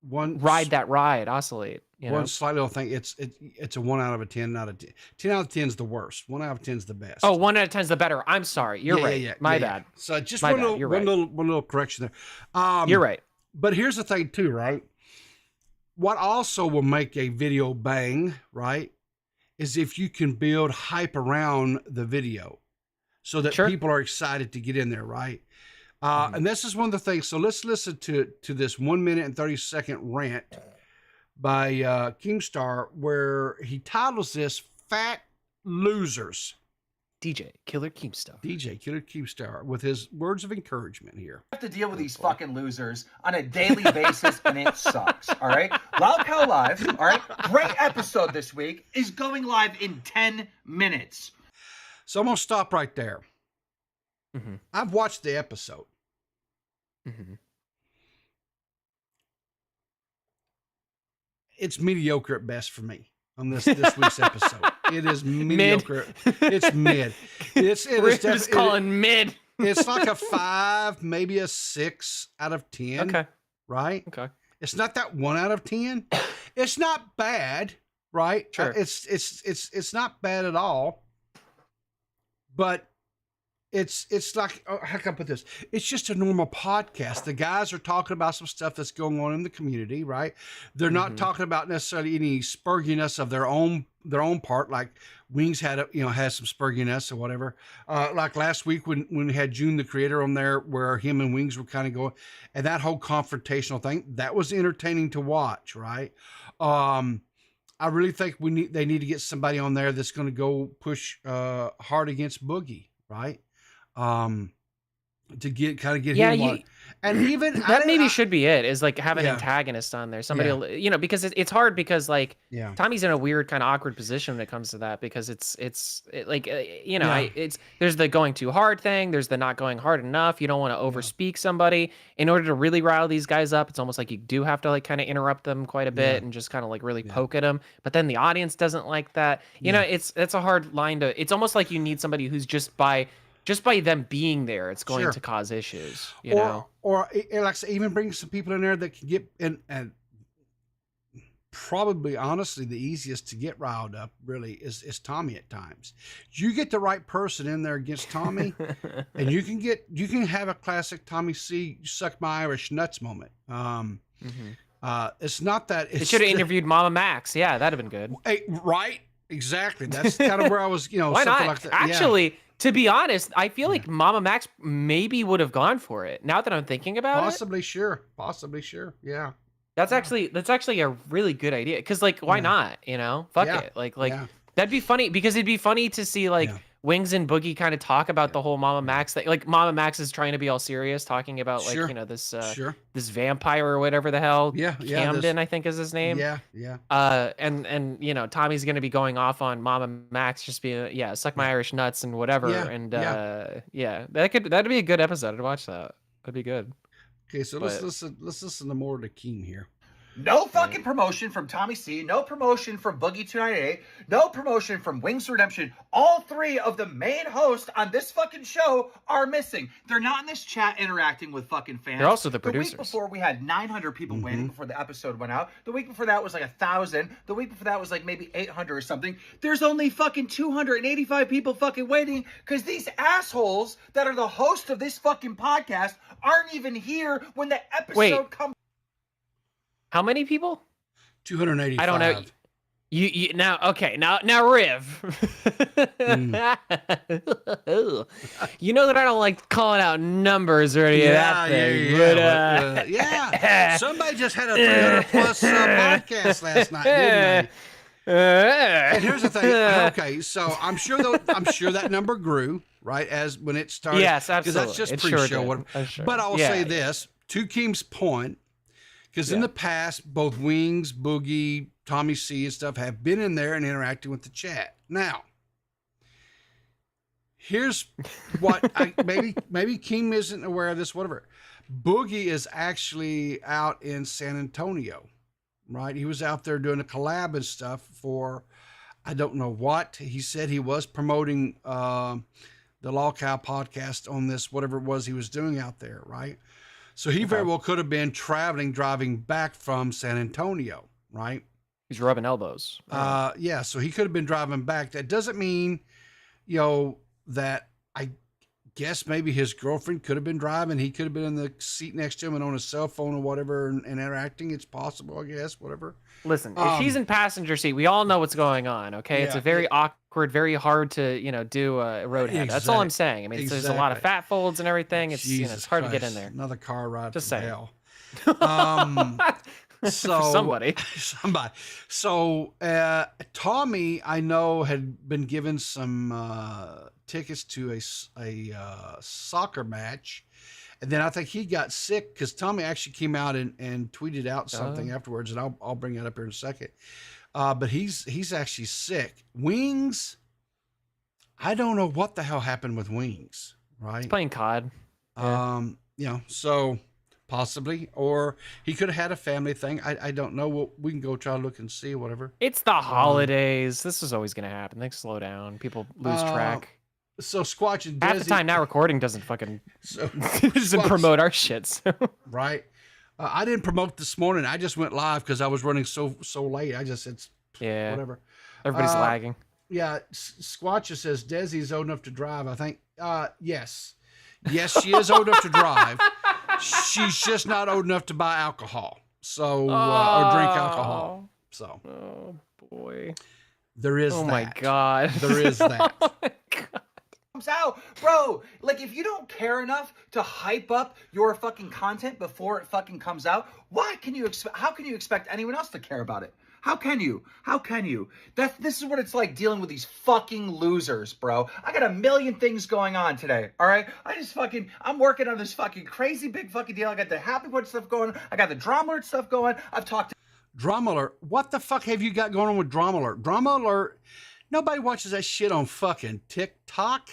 ride that ride, oscillate. You One know? slight little thing. It's a 1 out of a 10 out of 10. 10 out of 10 is the worst. 1 out of 10 is the best. Oh, 1 out of 10 is the better. I'm sorry. You're right. My bad. So just My one bad. little, You're one right. little correction there. You're right. But here's the thing too, right? What also will make a video bang, right, is if you can build hype around the video so that people are excited to get in there, right? And this is one of the things. So let's listen to this 1 minute and 30-second rant by Keemstar, where he titles this "Fat Losers." DJ Killer Keemstar. DJ Killer Keemstar with his words of encouragement here. Have to deal with these fucking losers on a daily basis, and it sucks. All right, Loud Cow Live. All right, great episode this week is going live in 10 minutes. So I'm gonna stop right there. I've watched the episode. It's mediocre at best for me on this week's episode. It is mediocre. It's mid. We're just calling mid. It's like a 5, maybe a 6 out of 10. Okay. Right? Okay. It's not that 1 out of 10. It's not bad, right? Sure. It's not bad at all. But it's like, how can I put this? It's just a normal podcast. The guys are talking about some stuff that's going on in the community, right? They're not talking about necessarily any spurginess of their own part, like Wings had some spurginess or whatever. Like last week when we had June the Creator on there, where him and Wings were kind of going, and that whole confrontational thing, that was entertaining to watch, right? I really think they need to get somebody on there that's going to go push hard against Boogie, right? To get him on. And even that maybe should be it, is like have an antagonist on there. Somebody, because it's hard, because like Tommy's in a weird kind of awkward position when it comes to that, because it's there's the going too hard thing. There's the not going hard enough. You don't want to overspeak somebody in order to really rile these guys up. It's almost like you do have to like kind of interrupt them quite a bit and just kind of like really poke at them. But then the audience doesn't like that. You know, it's a hard line to, it's almost like you need somebody who's just by them being there, it's going to cause issues, or like I say, even bring some people in there that can get in, and probably honestly the easiest to get riled up really is Tommy at times. You get the right person in there against Tommy and you can have a classic Tommy C suck my Irish nuts moment. It's not that it should have interviewed Mama Max. Yeah, that'd have been good. Right, exactly. That's kind of where I was, why something not? like that. Actually, to be honest, I feel like Mama Max maybe would have gone for it. Now that I'm thinking about Possibly sure. Yeah. That's actually a really good idea. Because like, why not? Fuck it. Like that'd be funny, because it'd be funny to see like Wings and Boogie kind of talk about the whole Mama Max thing. Like Mama Max is trying to be all serious, talking about like this vampire or whatever the hell. Camden, I think is his name. And Tommy's gonna be going off on Mama Max, just being suck my Irish nuts and whatever. That'd be a good episode. I'd watch that. That'd be good. Okay, so let's listen to more to Keem here. No fucking promotion from Tommy C. No promotion from Boogie 298. No promotion from Wings Redemption. All three of the main hosts on this fucking show are missing. They're not in this chat interacting with fucking fans. They're also the producers. The week before, we had 900 people waiting before the episode went out. The week before that was like 1,000. The week before that was like maybe 800 or something. There's only fucking 285 people fucking waiting because these assholes that are the host of this fucking podcast aren't even here when the episode comes. How many people? 285. I don't know. You now, okay, now Riv. You know that I don't like calling out numbers or any of that thing. Somebody just had a 300 plus podcast last night, didn't they? And here's the thing. Okay, so I'm sure that number grew, right, as when it started. Yes, absolutely. Because that's just pre-show. Sure. But I will say this, to Keem's point, because in the past, both Wings, Boogie, Tommy C, and stuff have been in there and interacting with the chat. Now, here's what maybe Keem isn't aware of this, whatever. Boogie is actually out in San Antonio, right? He was out there doing a collab and stuff for, I don't know what. He said he was promoting the Law Cow podcast on this, whatever it was he was doing out there, right? So he very well could have been driving back from San Antonio, right? He's rubbing elbows. So he could have been driving back. That doesn't mean, that guess maybe his girlfriend could have been driving. He could have been in the seat next to him and on his cell phone or whatever and interacting. It's possible, I guess, whatever. Listen, if she's in passenger seat, we all know what's going on. Okay, it's a very awkward, very hard to do a road head. That's all I'm saying. I mean, there's a lot of fat folds and everything. It's it's hard to get in there. Another car ride. Just from saying. hell. For So somebody. So Tommy, I know, had been given some tickets to a soccer match, and then I think he got sick because Tommy actually came out and tweeted out something afterwards, and I'll bring that up here in a second. But he's actually sick. Wings, I don't know what the hell happened with Wings. Right? He's playing COD. So. Possibly, or he could have had a family thing. I don't know. We can go try to look and see, whatever. It's the holidays. This is always going to happen. Things slow down. People lose track. So Squatch and half the time now recording doesn't fucking doesn't promote our shit. So. Right. I didn't promote this morning. I just went live because I was running so late. I just said whatever. Everybody's lagging. Yeah. Squatch says Desi's old enough to drive. I think yes, she is old enough to drive. She's just not old enough to buy alcohol, so or drink alcohol. So, oh boy, there is. Oh my god, there is that. Oh my god. Comes out, bro. Like, if you don't care enough to hype up your fucking content before it fucking comes out, why can you expect? How can you expect anyone else to care about it? How can you? How can you? This is what it's like dealing with these fucking losers, bro. I got a million things going on today, all right? I'm working on this fucking crazy big fucking deal. I got the Happy Punch stuff going. I got the Drama Alert stuff going. I've talked to... Drama Alert? What the fuck have you got going on with Drama Alert? Drama Alert? Nobody watches that shit on fucking TikTok.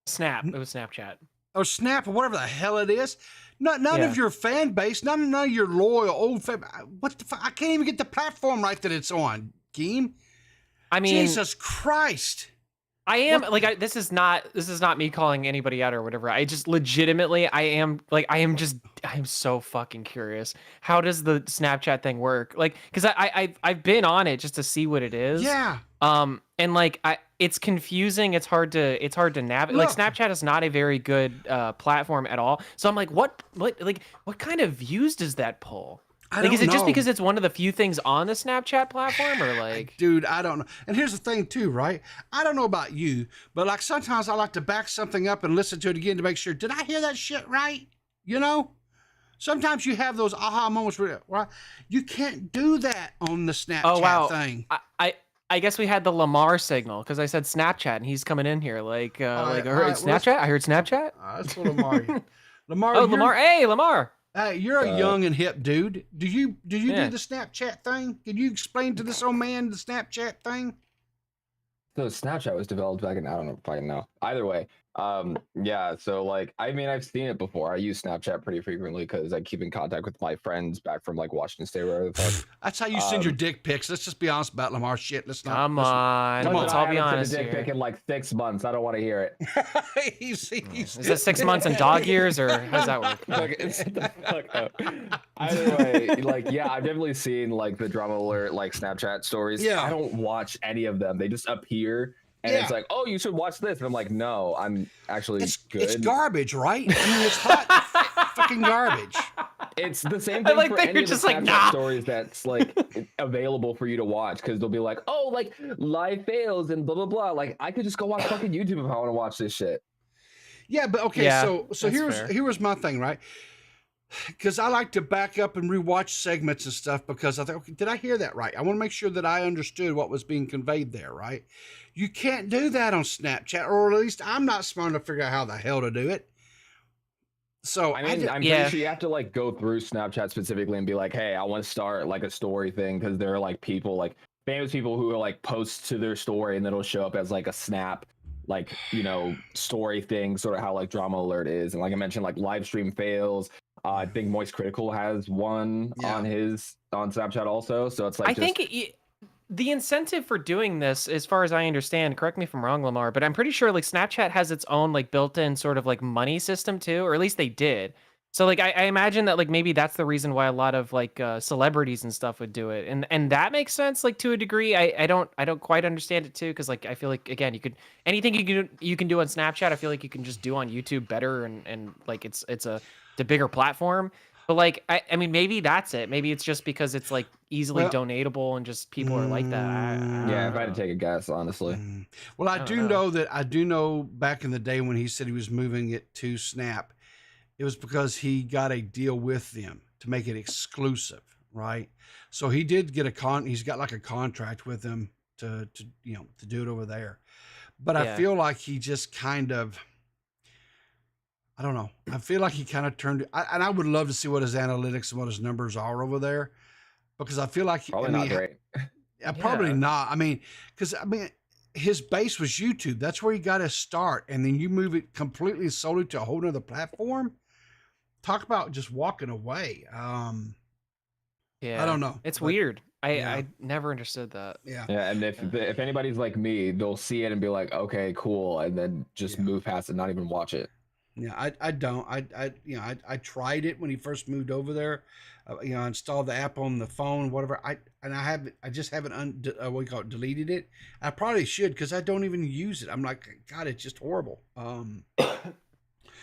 Snap. It was Snapchat. Or Snap or whatever the hell it is. None of your fan base, none of your loyal old fan. What the fuck? I can't even get the platform right that it's on, Game. I mean, Jesus Christ. I am this is not me calling anybody out or whatever. I just legitimately, I am so fucking curious. How does the Snapchat thing work? Like, because I've been on it just to see what it is. Yeah. And it's confusing. It's hard to navigate. Like, Snapchat is not a very good platform at all. So I'm like, what kind of views does that pull? Is it just because it's one of the few things on the Snapchat platform, or like? Dude, I don't know. And here's the thing too, right? I don't know about you, but like sometimes I like to back something up and listen to it again to make sure, did I hear that shit right? You know? Sometimes you have those aha moments where you can't do that on the Snapchat thing. I guess we had the Lamar signal because I said Snapchat and he's coming in here I heard Snapchat. I heard Snapchat. That's for Lamar. Lamar. Oh, Lamar. Hey, Lamar. Hey, you're a young and hip dude. Do you do the Snapchat thing? Can you explain to this old man the Snapchat thing? So Snapchat was developed back in, I don't know if I know. Either way, yeah. So like, I mean, I've seen it before. I use Snapchat pretty frequently because I keep in contact with my friends back from like Washington State, wherever the fuck. That's how you send your dick pics. Let's just be honest about Lamar shit. Let's not. Come on. Let's all be honest here. Dick pic in like 6 months. I don't want to hear it. Is it 6 months and dog years, or how does that work? The fuck up. Either way, like, yeah, I've definitely seen like the Drama Alert like Snapchat stories. Yeah. I don't watch any of them. They just appear. And it's like, oh, you should watch this. And I'm like, no, I'm actually good. It's garbage, right? I mean, it's hot fucking garbage. It's the same thing for any of the Snapchat stories that's like available for you to watch, because they'll be like, oh, like live fails and blah, blah, blah. Like, I could just go watch fucking YouTube if I want to watch this shit. Yeah, but okay, so here was my thing, right? Because I like to back up and rewatch segments and stuff because I think, okay, did I hear that right? I want to make sure that I understood what was being conveyed there, right? You can't do that on Snapchat, or at least I'm not smart enough to figure out how the hell to do it. So I mean, I'm pretty sure you have to like go through Snapchat specifically and be like, hey, I want to start like a story thing, because there are like people, like famous people who are like post to their story and then it'll show up as like a snap, like, you know, story thing, sort of how like Drama Alert is. And like I mentioned, like live stream fails. I think Moist Critical has one on Snapchat also. So it's like, the incentive for doing this, as far as I understand, correct me if I'm wrong, Lamar, but I'm pretty sure like Snapchat has its own like built-in sort of like money system too, or at least they did. So like I imagine that like maybe that's the reason why a lot of like celebrities and stuff would do it, and that makes sense like to a degree. I don't quite understand it too, because like I feel like again anything you can do on Snapchat, I feel like you can just do on YouTube better, and like it's a bigger platform. But like I mean maybe that's it. Maybe it's just because it's like easily Well, donatable and just people are like that. Yeah, if I had to take a guess, honestly. Well, I don't do know. know that I do know back in the day when he said he was moving it to Snap, it was because he got a deal with them to make it exclusive, right? So he did get he's got like a contract with them to to do it over there. But I Yeah. feel like he just kind of, I don't know. I feel like he kind of turned it, and I would love to see what his analytics and what his numbers are over there, because I feel like Probably not great. probably Yeah. not. I mean, because his base was YouTube. That's where he got his start, and then you move it completely solely to a whole nother platform. Talk about just walking away. Yeah. I don't know. It's but weird. yeah. I never understood that. Yeah. Yeah, and if anybody's like me, they'll see it and be like, okay, cool, and then just Yeah. move past it, not even watch it. Yeah, I don't. I tried it when he first moved over there. I installed the app on the phone, whatever. I just haven't what do you call it, deleted it. I probably should, because I don't even use it. I'm like, God, it's just horrible.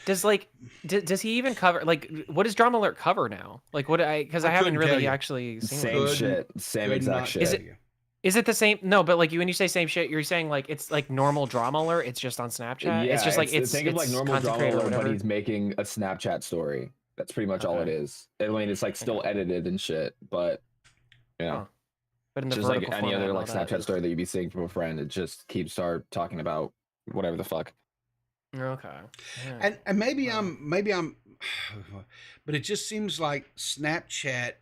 Does like does he even cover like what does Drama Alert cover now? Like what because I haven't couldn't tell really you. actually seen Same it. shit, same Could exact not shit. Is tell it- you. Is it the same? No, but like when you say same shit, you're saying like it's like normal Drama Alert. It's just on Snapchat. Yeah, It's just like it's think of like normal content drama creator or alert, but whatever. he's making a Snapchat story. That's pretty much all it Okay. is. I mean, it's like still edited and shit, but you know, Huh. But in the just like vertical any format other and like all that. Snapchat story that you'd be seeing from a friend, it just keeps talking about whatever the fuck. Okay. Yeah. And maybe I'm, but it just seems like Snapchat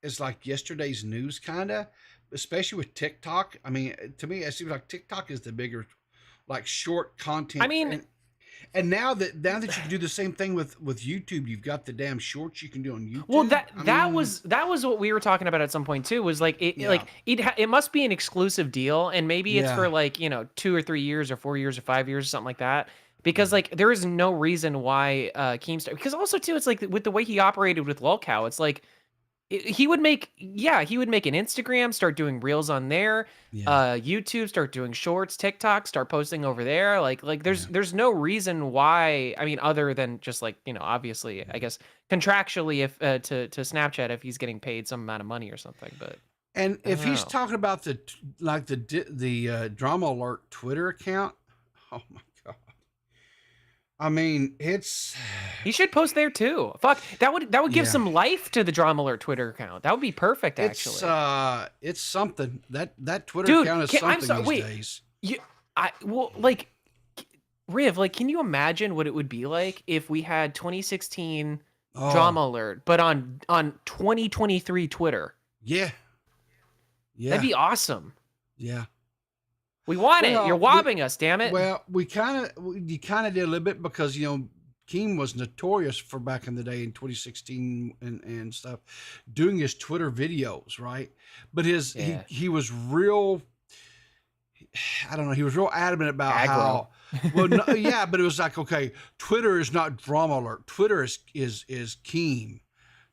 is like yesterday's news, kind of, especially with TikTok. I mean, to me, it seems like TikTok is the bigger, like short content. I mean- and now that you can do the same thing with YouTube, you've got the damn shorts you can do on YouTube. Well, I that mean, was what we were talking about at some point too. Was like it Yeah. like it must be an exclusive deal, and maybe it's Yeah. for like 2 or 3 years or 4 years or 5 years or something like that. Because like there is no reason why Keemstar. Because also too, it's like with the way he operated with Lolcow, it's like he would make an Instagram, start doing reels on there, Yeah. YouTube, start doing shorts, TikTok, start posting over there. Like there's no reason why. I mean, other than just like obviously, I guess contractually, if to Snapchat, if he's getting paid some amount of money or something. But And I if don't he's know. talking about the Drama Alert Twitter account, oh my God. I mean, it's He should post there too. Fuck, that would give Yeah. some life to the Drama Alert Twitter account. That would be perfect, actually. it's something. That Twitter Dude, account is I'm something sorry, these wait. days. Like Riv, like, can you imagine what it would be like if we had 2016 Oh, Drama Alert, but on 2023 Twitter? Yeah. Yeah. That'd be awesome. Yeah. We want Well, it. You're wobbing us, damn it. Well, you kind of did a little bit, because Keem was notorious for back in the day in 2016 and stuff, doing his Twitter videos, right? But Yeah. he was real. I don't know. He was real adamant about Aggro. how. Well, no, yeah, but it was like, okay, Twitter is not Drama Alert. Twitter is Keem.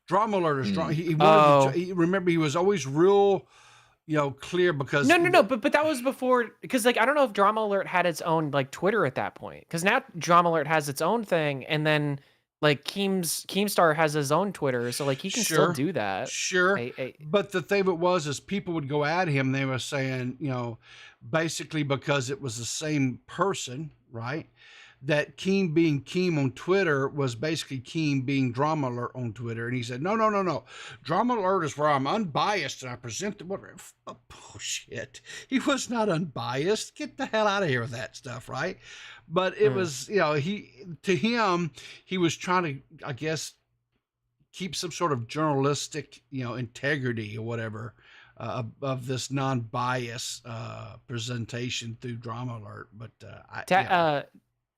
Drama Alert is drama. He wanted to, remember, he was always real, clear, because No, but that was before, because like I don't know if Drama Alert had its own like Twitter at that point, because now Drama Alert has its own thing, and then like Keemstar has his own Twitter, so like he can still Sure. do that. Sure. I- But the thing is people would go at him. They were saying, basically because it was the same person, right? That Keem being Keem on Twitter was basically Keem being Drama Alert on Twitter. And he said, no. Drama Alert is where I'm unbiased and I present the whatever. Oh, bullshit. He was not unbiased. Get the hell out of here with that stuff, right? But it was, to him, he was trying to, I guess, keep some sort of journalistic, integrity or whatever of this non-bias presentation through Drama Alert. But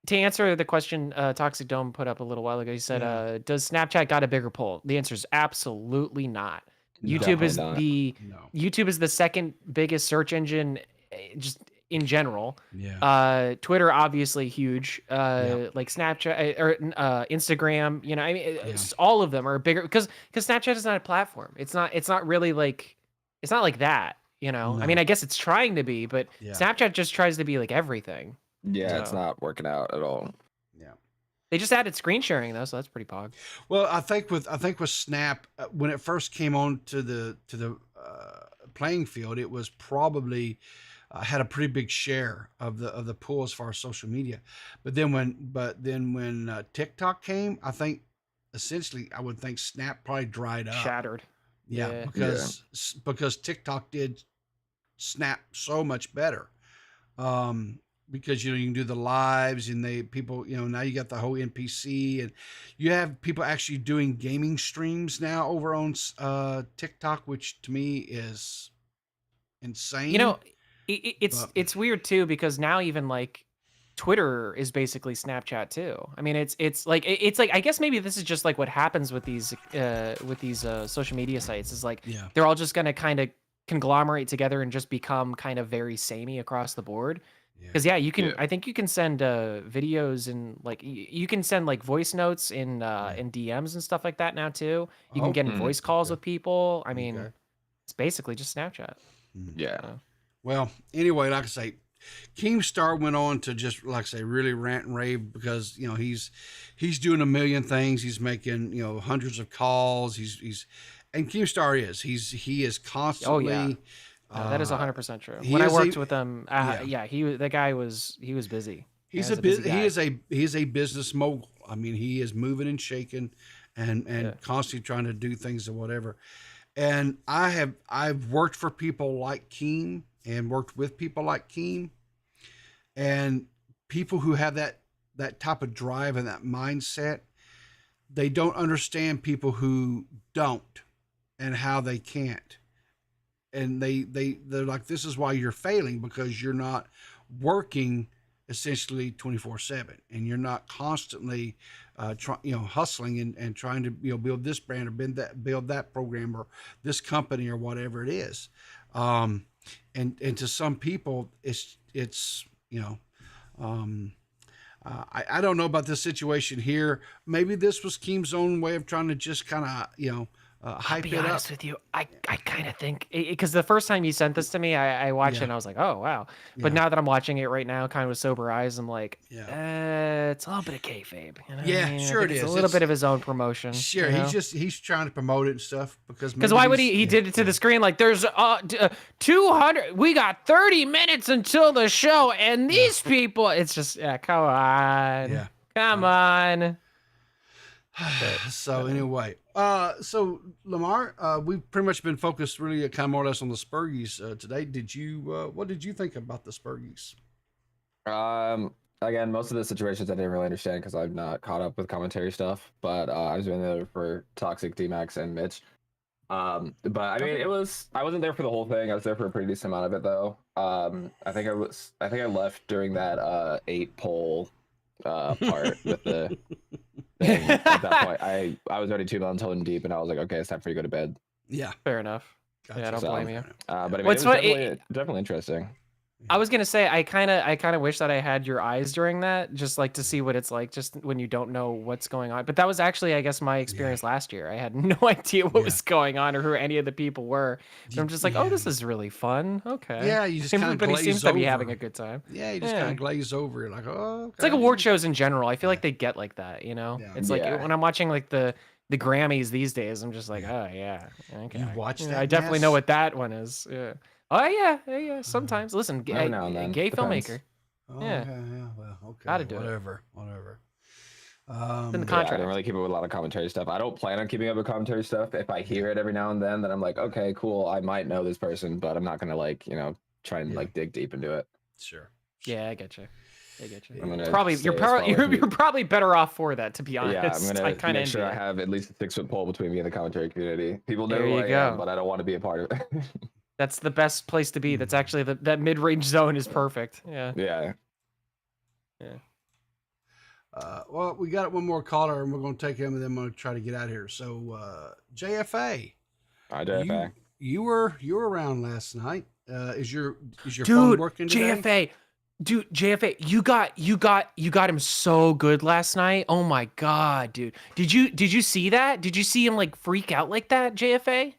to answer the question Toxic Dome put up a little while ago, he said, does Snapchat got a bigger pull? The answer is absolutely not. YouTube is Definitely not. the No. YouTube is the second biggest search engine just in general. Yeah. Twitter obviously huge. Like Snapchat or Instagram. You know, I mean, all of them are bigger because Snapchat is not a platform. It's not really like it's not like that. You know, I mean, No. I guess it's trying to be, but Yeah. Snapchat just tries to be like everything. Yeah, it's So- not working out at all. Yeah. They just added screen sharing though, so that's pretty pog. Well, I think with Snap when it first came on to the playing field, it was probably had a pretty big share of the pool as far as social media. But then when TikTok came, I think essentially I would think Snap probably dried up. Shattered. Yeah, Yeah. because TikTok did Snap so much better. Because you can do the lives and people now you got the whole NPC and you have people actually doing gaming streams now over on TikTok, which to me is insane. You know, it's weird too because now even like Twitter is basically Snapchat too. I mean, it's like I guess maybe this is just like what happens with these social media sites is like they're all just gonna kind of conglomerate together and just become kind of very samey across the board. Because you can I think you can send videos and like you can send like voice notes in DMs and stuff like that now too. You can get in voice calls with people. I mean, it's basically just Snapchat. Yeah. Well, anyway, like I say, Keemstar went on to just like I say really rant and rave because he's doing a million things. He's making hundreds of calls. And Keemstar he is constantly. Oh yeah. That is 100% true. he When I is worked a- with him, the guy was busy. He's Yeah, a busy guy. he is a business mogul. I mean, he is moving and shaking, and constantly trying to do things or whatever. And I've worked for people like Keem and worked with people like Keem, and people who have that type of drive and that mindset. They don't understand people who don't, and how they can't. And they're like, this is why you're failing because you're not working essentially 24/7 and you're not constantly hustling and trying to build this brand or build that program or this company or whatever it is. And to some people it's I don't know about this situation here. Maybe this was Keem's own way of trying to just kind of hype I'll be it up. honest with you. I kind of think because the first time you sent this to me, I watched it and I was like, oh wow. But now that I'm watching it right now, kind of with sober eyes, I'm like, it's a little bit of kayfabe. You know what I mean? I Sure think it it's is. a little bit of his own promotion. Sure, you know? he's trying to promote it and stuff because why would he did it to the screen like there's 200 we got 30 minutes until the show and these people it's just come on. Come on. So anyway, so Lamar, we've pretty much been focused really kind of more or less on the Spergies today. What did you think about the Spergies? Again, most of the situations I didn't really understand because I'm not caught up with commentary stuff, but I was really there for Toxic, D-Max, and Mitch. But I mean, I wasn't there for the whole thing. I was there for a pretty decent amount of it though. I think I left during that 8-pole part with the thing. At that point, I was already 2 months holding deep, and I was like, okay, it's time for you to go to bed. Yeah, fair enough. Gotcha. Yeah, I don't blame you. But I mean, it What's was funny- definitely interesting. I was gonna say I kind of wish that I had your eyes during that, just like to see what it's like, just when you don't know what's going on. But that was actually, I guess, my experience last year. I had no idea what was going on or who any of the people were. So I'm just like, oh, this is really fun. Okay. Yeah, you just kind of everybody glaze seems to be over. having a good time. Yeah, you just kind of glaze over. You're like, oh, okay. It's like award shows in general. I feel like they get like that, you know. It's like when I'm watching like the Grammys these days, I'm just like, oh yeah, okay. You watch that? I definitely know mess? what that one is. Yeah. Oh yeah. Sometimes, listen, Every now and then. gay Depends. filmmaker. Oh, Yeah. yeah. Well, okay. Gotta do it. whatever. In the Yeah, I contract. don't really keep up with a lot of commentary stuff. I don't plan on keeping up with commentary stuff. If I hear it every now and then I'm like, okay, cool. I might know this person, but I'm not gonna try and dig deep into it. Sure. Yeah, I get you. I'm gonna You're probably better off for that, to be honest. Yeah, I'm gonna kinda make sure envy I it. have at least a 6-foot pole between me and the commentary community. People know There who you I go. am, but I don't want to be a part of it. That's the best place to be. That's actually that mid-range zone is perfect. Yeah. Yeah. Well, we got one more caller, and we're going to take him, and then I'm going to try to get out of here. So, JFA, Hi, JFA. you were around last night. Is your phone Dude, working today? JFA. Dude, JFA, you got him so good last night. Oh my god, dude. Did you see that? Did you see him like freak out like that, JFA?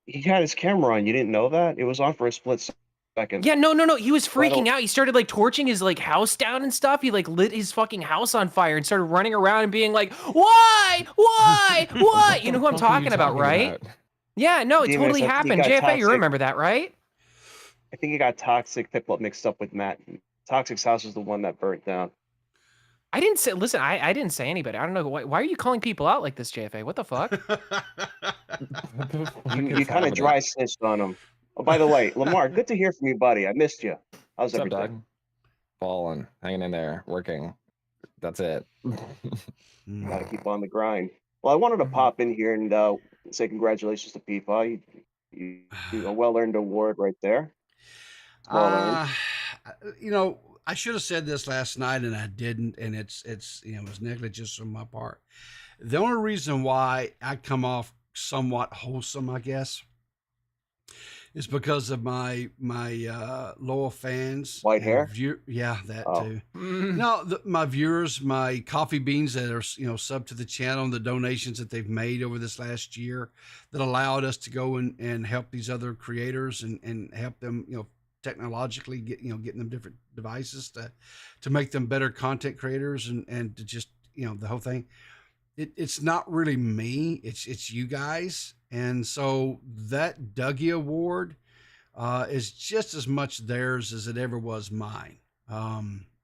He had his camera on. You didn't know that? It was on for a split second. Yeah, no. He was Right freaking out. He started like torching his like house down and stuff. He like lit his fucking house on fire and started running around and being like, "Why? Why?" You know who I'm What the fuck are you talking about, right? about? Yeah, no, it Demon, totally I think he happened. got JFA, you toxic. remember that, right? I think he got Toxic mixed up with Matt. Toxic's house is the one that burnt down. I didn't say. Listen, I didn't say anybody. I don't know why are you calling people out like this, JFA? What the fuck? You kind of dry snitched on him. Oh, by the way, Lamar, good to hear from you, buddy. I missed you. How's What's up, everything? dog? Falling, hanging in there, working. That's it. Gotta keep on the grind. Well, I wanted to pop in here and say congratulations to Peepaw. You a well-earned award right there. Well earned. You know, I should have said this last night and I didn't, and it's it was negligence on my part. The only reason why I come off somewhat wholesome, I guess, is because of my loyal fans. White hair? Yeah, that Oh. too. No, my viewers, my coffee beans that are sub to the channel, and the donations that they've made over this last year that allowed us to go and help these other creators and help them technologically getting them different devices to make them better content creators and to just the whole thing. It's not really me, it's you guys. And so that Dougie Award is just as much theirs as it ever was mine.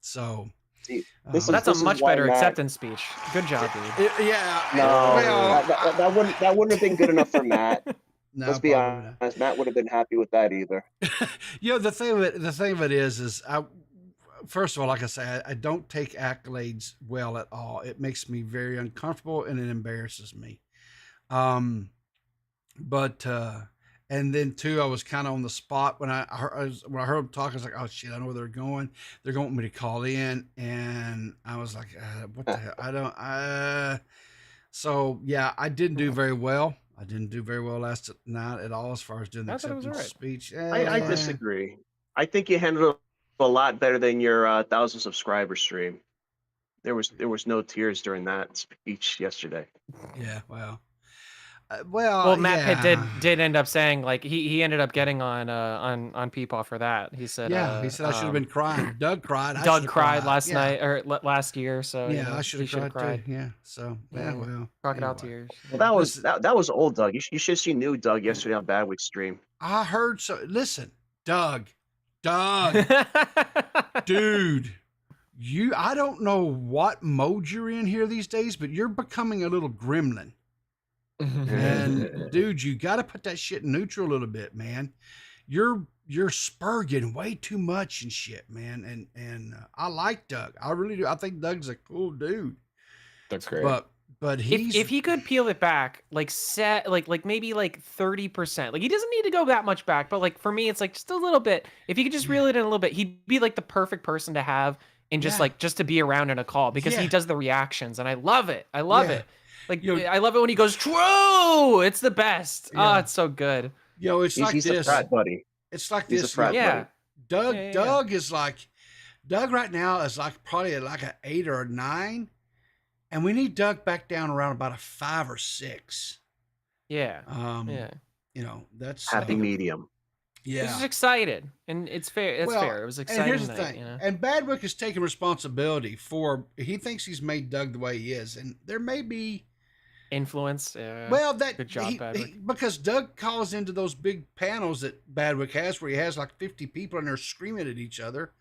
So See, That's a much better acceptance speech. Good job, dude. Yeah. No, Well, that wouldn't have been good enough for Matt. no, Let's be probably not. honest. Matt would have been happy with that either. The thing of it is I, first of all, like I say, I don't take accolades well at all. It makes me very uncomfortable and it embarrasses me. But and then too, I was kind of on the spot when I heard them talk. I was like, oh shit, I know where they're going. They're going me to call in, and I was like, what the hell? I don't. So yeah, I didn't do very well. I didn't do very well last night at all as far as doing the I thought it was acceptance all right. speech. I disagree. I think you handled it a lot better than your 1,000 subscriber stream. There was no tears during that speech yesterday. Yeah, well, Well, Matt Pitt yeah. did end up saying like he ended up getting on Peepaw for that. He said Yeah, he said I should have been crying. Doug cried. I Doug should've cried last Yeah. night or last year. So Yeah, I should he have should've cried too. Yeah. So yeah, well, crocodile anyway. tears. Well, that was old Doug. You should have seen new Doug yesterday on Badwick's stream. I heard so. Listen, Doug, dude, I don't know what mode you're in here these days, but you're becoming a little gremlin. And dude, you got to put that shit in neutral a little bit, man. You're spurging way too much and shit, man. And I like Doug. I really do. I think Doug's a cool dude. That's great. But he's if he could peel it back, like maybe like 30%. Like he doesn't need to go that much back, but like for me, it's like just a little bit. If he could just reel it in a little bit, he'd be like the perfect person to have and just to be around in a call because he does the reactions and I love it. I love it. Like I love it when he goes, "True!" It's the best. Oh, it's so good. It's like he's this. a frat buddy. It's like He's this. a frat buddy. Doug is like Doug right now is like probably like an 8 or a 9, and we need Doug back down around about a 5 or 6. Yeah. That's happy medium. Yeah. He's just excited, and it's fair. It's fair. It was exciting. And here's the night, thing. And Badwick is taking responsibility for. He thinks he's made Doug the way he is, and there may be influence. Good job, Badwick. Because Doug calls into those big panels that Badwick has, where he has like 50 people and they're screaming at each other,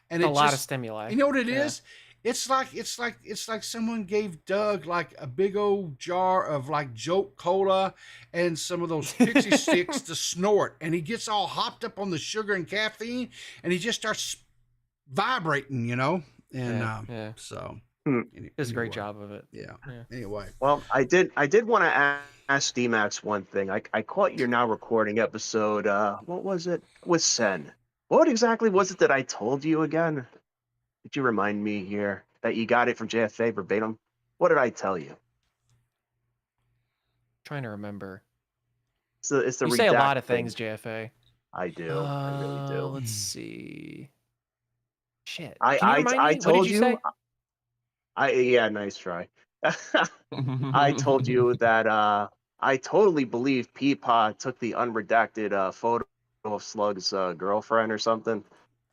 and a lot of stimuli. You know what it is? It's like someone gave Doug like a big old jar of like Jolt Cola and some of those pixie sticks to snort, and he gets all hopped up on the sugar and caffeine, and he just starts vibrating, and so. Does a great job of it. Yeah. Anyway. Well, I did want to ask D-Max one thing. I caught your now recording episode. What was it with Sen? What exactly was it that I told you again? Could you remind me here that you got it from JFA verbatim? What did I tell you? Trying to remember. It's the you say a lot of thing. things, JFA. I do. I really do. Let's see. Shit. I Can you I remind I me? What did told you you. say? Yeah, nice try. I told you that I totally believe Peapod took the unredacted photo of Slug's girlfriend or something.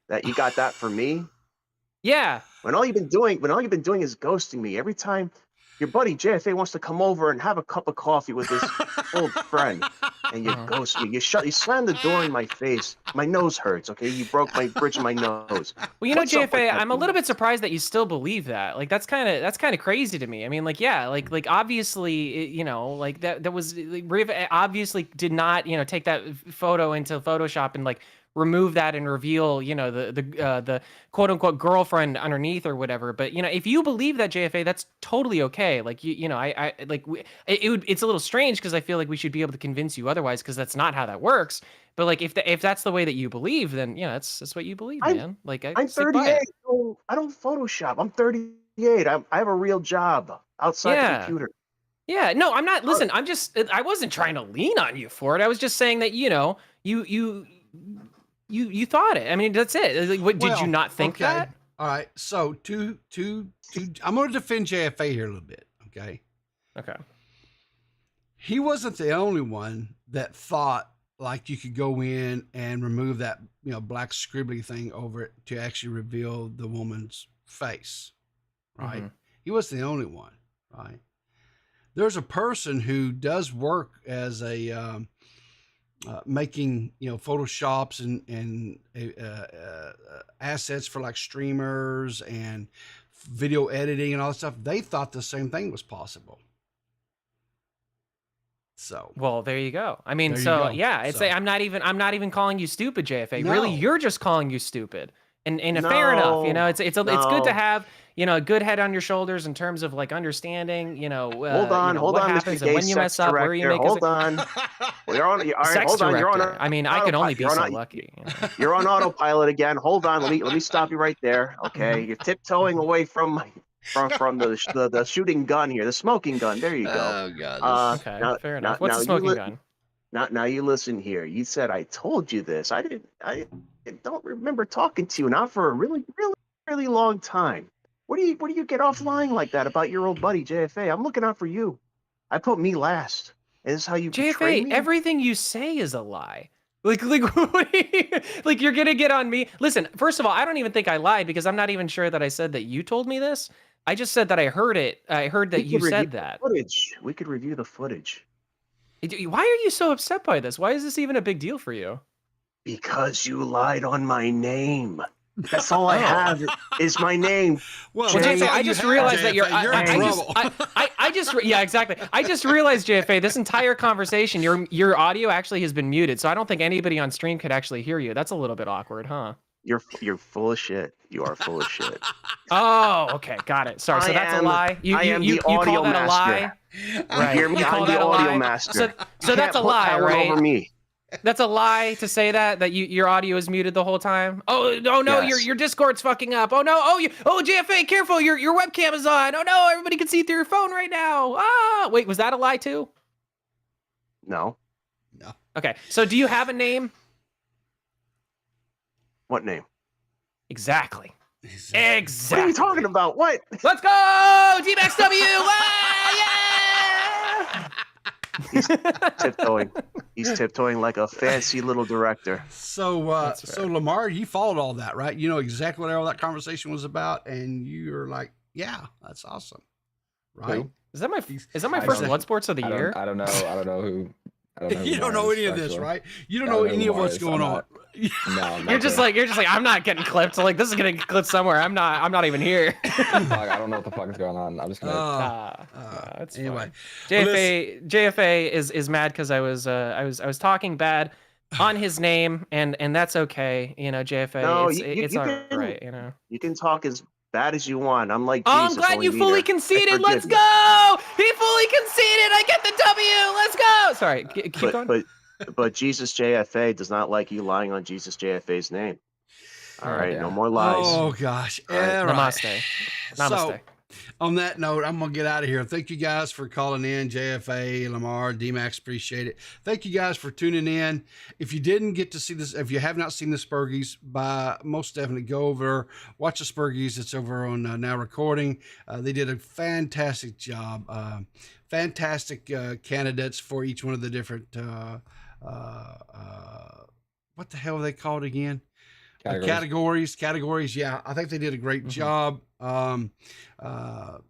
That you got that from me. Yeah. When all you've been doing is ghosting me. Every time your buddy JFA wants to come over and have a cup of coffee with his old friend, and you ghost me. You slammed the door in my face. My nose hurts. Okay, you broke my bridge in my nose. Well, you know, What's up with JFA, that, I'm a little dude? bit surprised that you still believe that. Like, that's kind of crazy to me. I mean, like, yeah, like obviously, you know, like that was like, Riv obviously did not, you know, take that photo into Photoshop and like remove that and reveal, you know, the quote unquote girlfriend underneath or whatever. But you know, if you believe that, JFA, that's totally okay. Like, you know, I like it's a little strange because I feel like we should be able to convince you otherwise because that's not how that works. But like, if that's the way that you believe, then you know, that's what you believe, man. Like, I I'm stick by 38. it. I don't Photoshop. I'm 38. I have a real job outside the Yeah. computer. Yeah, no, I'm not. Listen, I wasn't trying to lean on you for it. I was just saying that, you know, you thought it. I mean, that's it. Like, what, did you not think that? All right. So I'm going to defend JFA here a little bit. Okay. Okay. He wasn't the only one that thought like you could go in and remove that, you know, black scribbly thing over it to actually reveal the woman's face. Right. He wasn't the only one. Right. There's a person who does work as a making, you know, Photoshops and assets for like streamers and video editing and all that stuff. They thought the same thing was possible. So well, there you go. I mean, There you so go. yeah, it's So- like I'm not even calling you stupid, JFA. Really, No. you're just calling you stupid. And fair enough, you know, it's good No. to have, you know, a good head on your shoulders in terms of like understanding, you know, Hold on, you know, hold what on, happens Mr. and Gay when you mess Sex up, where you Director. make Hold on. Well, you're on. All right, sex hold on. You're on. director. I mean, I can only be so lucky. You know? You're on autopilot again. Hold on. Let me stop you right there. Okay, you're tiptoeing away from the shooting gun here, the smoking gun. There you go. Oh God. Okay, fair enough. What's the smoking gun? Now you listen here. You said I told you this. I don't remember talking to you not for a really long time. Where do you get off lying like that about your old buddy JFA? I'm looking out for you. I put me last. And this is how you betray JFA, me? everything you say is a lie. Like, like you're gonna get on me. Listen, first of all, I don't even think I lied because I'm not even sure that I said that you told me this. I just said that I heard it. I heard that you said that. Footage. We could review the footage. Why are you so upset by this? Why is this even a big deal for you? Because you lied on my name. That's all I have is my name. Well, JFA, I just realized that you're in trouble. yeah, exactly. I just realized, JFA, this entire conversation, your audio actually has been muted, so I don't think anybody on stream could actually hear you. That's a little bit awkward, huh? You're full of shit. You are full of shit. Oh, okay, got it. Sorry, so that's a lie. I am the you audio call that a lie? Right. Hear me? You call I'm the that a audio lie? master. So that's a lie, power right? Over me. That's a lie to say that your audio is muted the whole time. Oh no, Yes. your Discord's fucking up. Oh no, JFA, careful, your webcam is on. Oh no, everybody can see through your phone right now. Ah, wait, was that a lie too? No. Okay, so do you have a name? What name? Exactly. What are you talking about? What? Let's go, DMXW! Yeah! He's tiptoeing. He's tiptoeing like a fancy little director. So, so Lamar, you followed all that, right? You know exactly what all that conversation was about, and you're like, "Yeah, that's awesome." Right? Is that my I first don't- Blood Sports of the year? I don't know who. You don't know any of this, right? You don't I know don't know any who of what's Mars- going I'm on. not- No, I'm You're just like I'm not getting clipped. So like this is gonna get clipped somewhere. I'm not even here. Fuck, I don't know what the fuck is going on. I'm just gonna. That's anyway, fine. well, JFA is mad because I was talking bad on his name, and that's okay. You know, JFA, No, it's you all can- right. You know. You can talk as bad as you want. I'm like Oh, I'm Jesus, glad only you fully meaner. conceded. I Let's forgive you. go. He fully conceded. I get the W. Let's go. Sorry, keep going. But Jesus JFA does not like you lying on Jesus JFA's name. All right, yeah. no more lies. Oh gosh. All right. All right. Namaste. Namaste. On that note, I'm gonna get out of here. Thank you guys for calling in, JFA, Lamar, D-Max, appreciate it. Thank you guys for tuning in. If you didn't get to see this, if you have not seen the Spergies, most definitely go over, watch the Spergies. It's over on Now Recording. They did a fantastic job. Fantastic candidates for each one of the different what the hell are they called again? Categories. Yeah, I think they did a great job. And I'm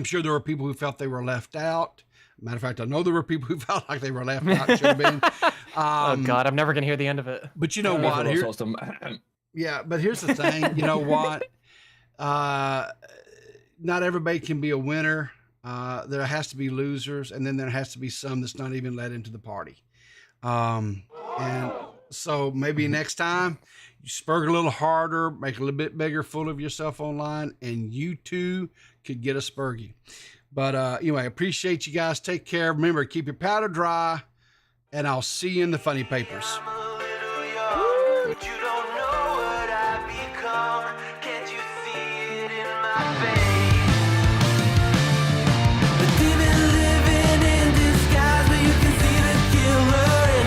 sure there were people who felt they were left out. Matter of fact, I know there were people who felt like they were left out. Should have been. Oh God, I'm never gonna hear the end of it. But you know what? Yeah, but here's the thing. You know what? Not everybody can be a winner. There has to be losers, and then there has to be some that's not even let into the party. And so maybe next time you spurg a little harder, make a little bit bigger fool of yourself online, and you too could get a Spergie. But anyway, appreciate you guys. Take care. Remember, keep your powder dry, and I'll see you in the funny papers. You don't know what I've become. Can't you see it in my face?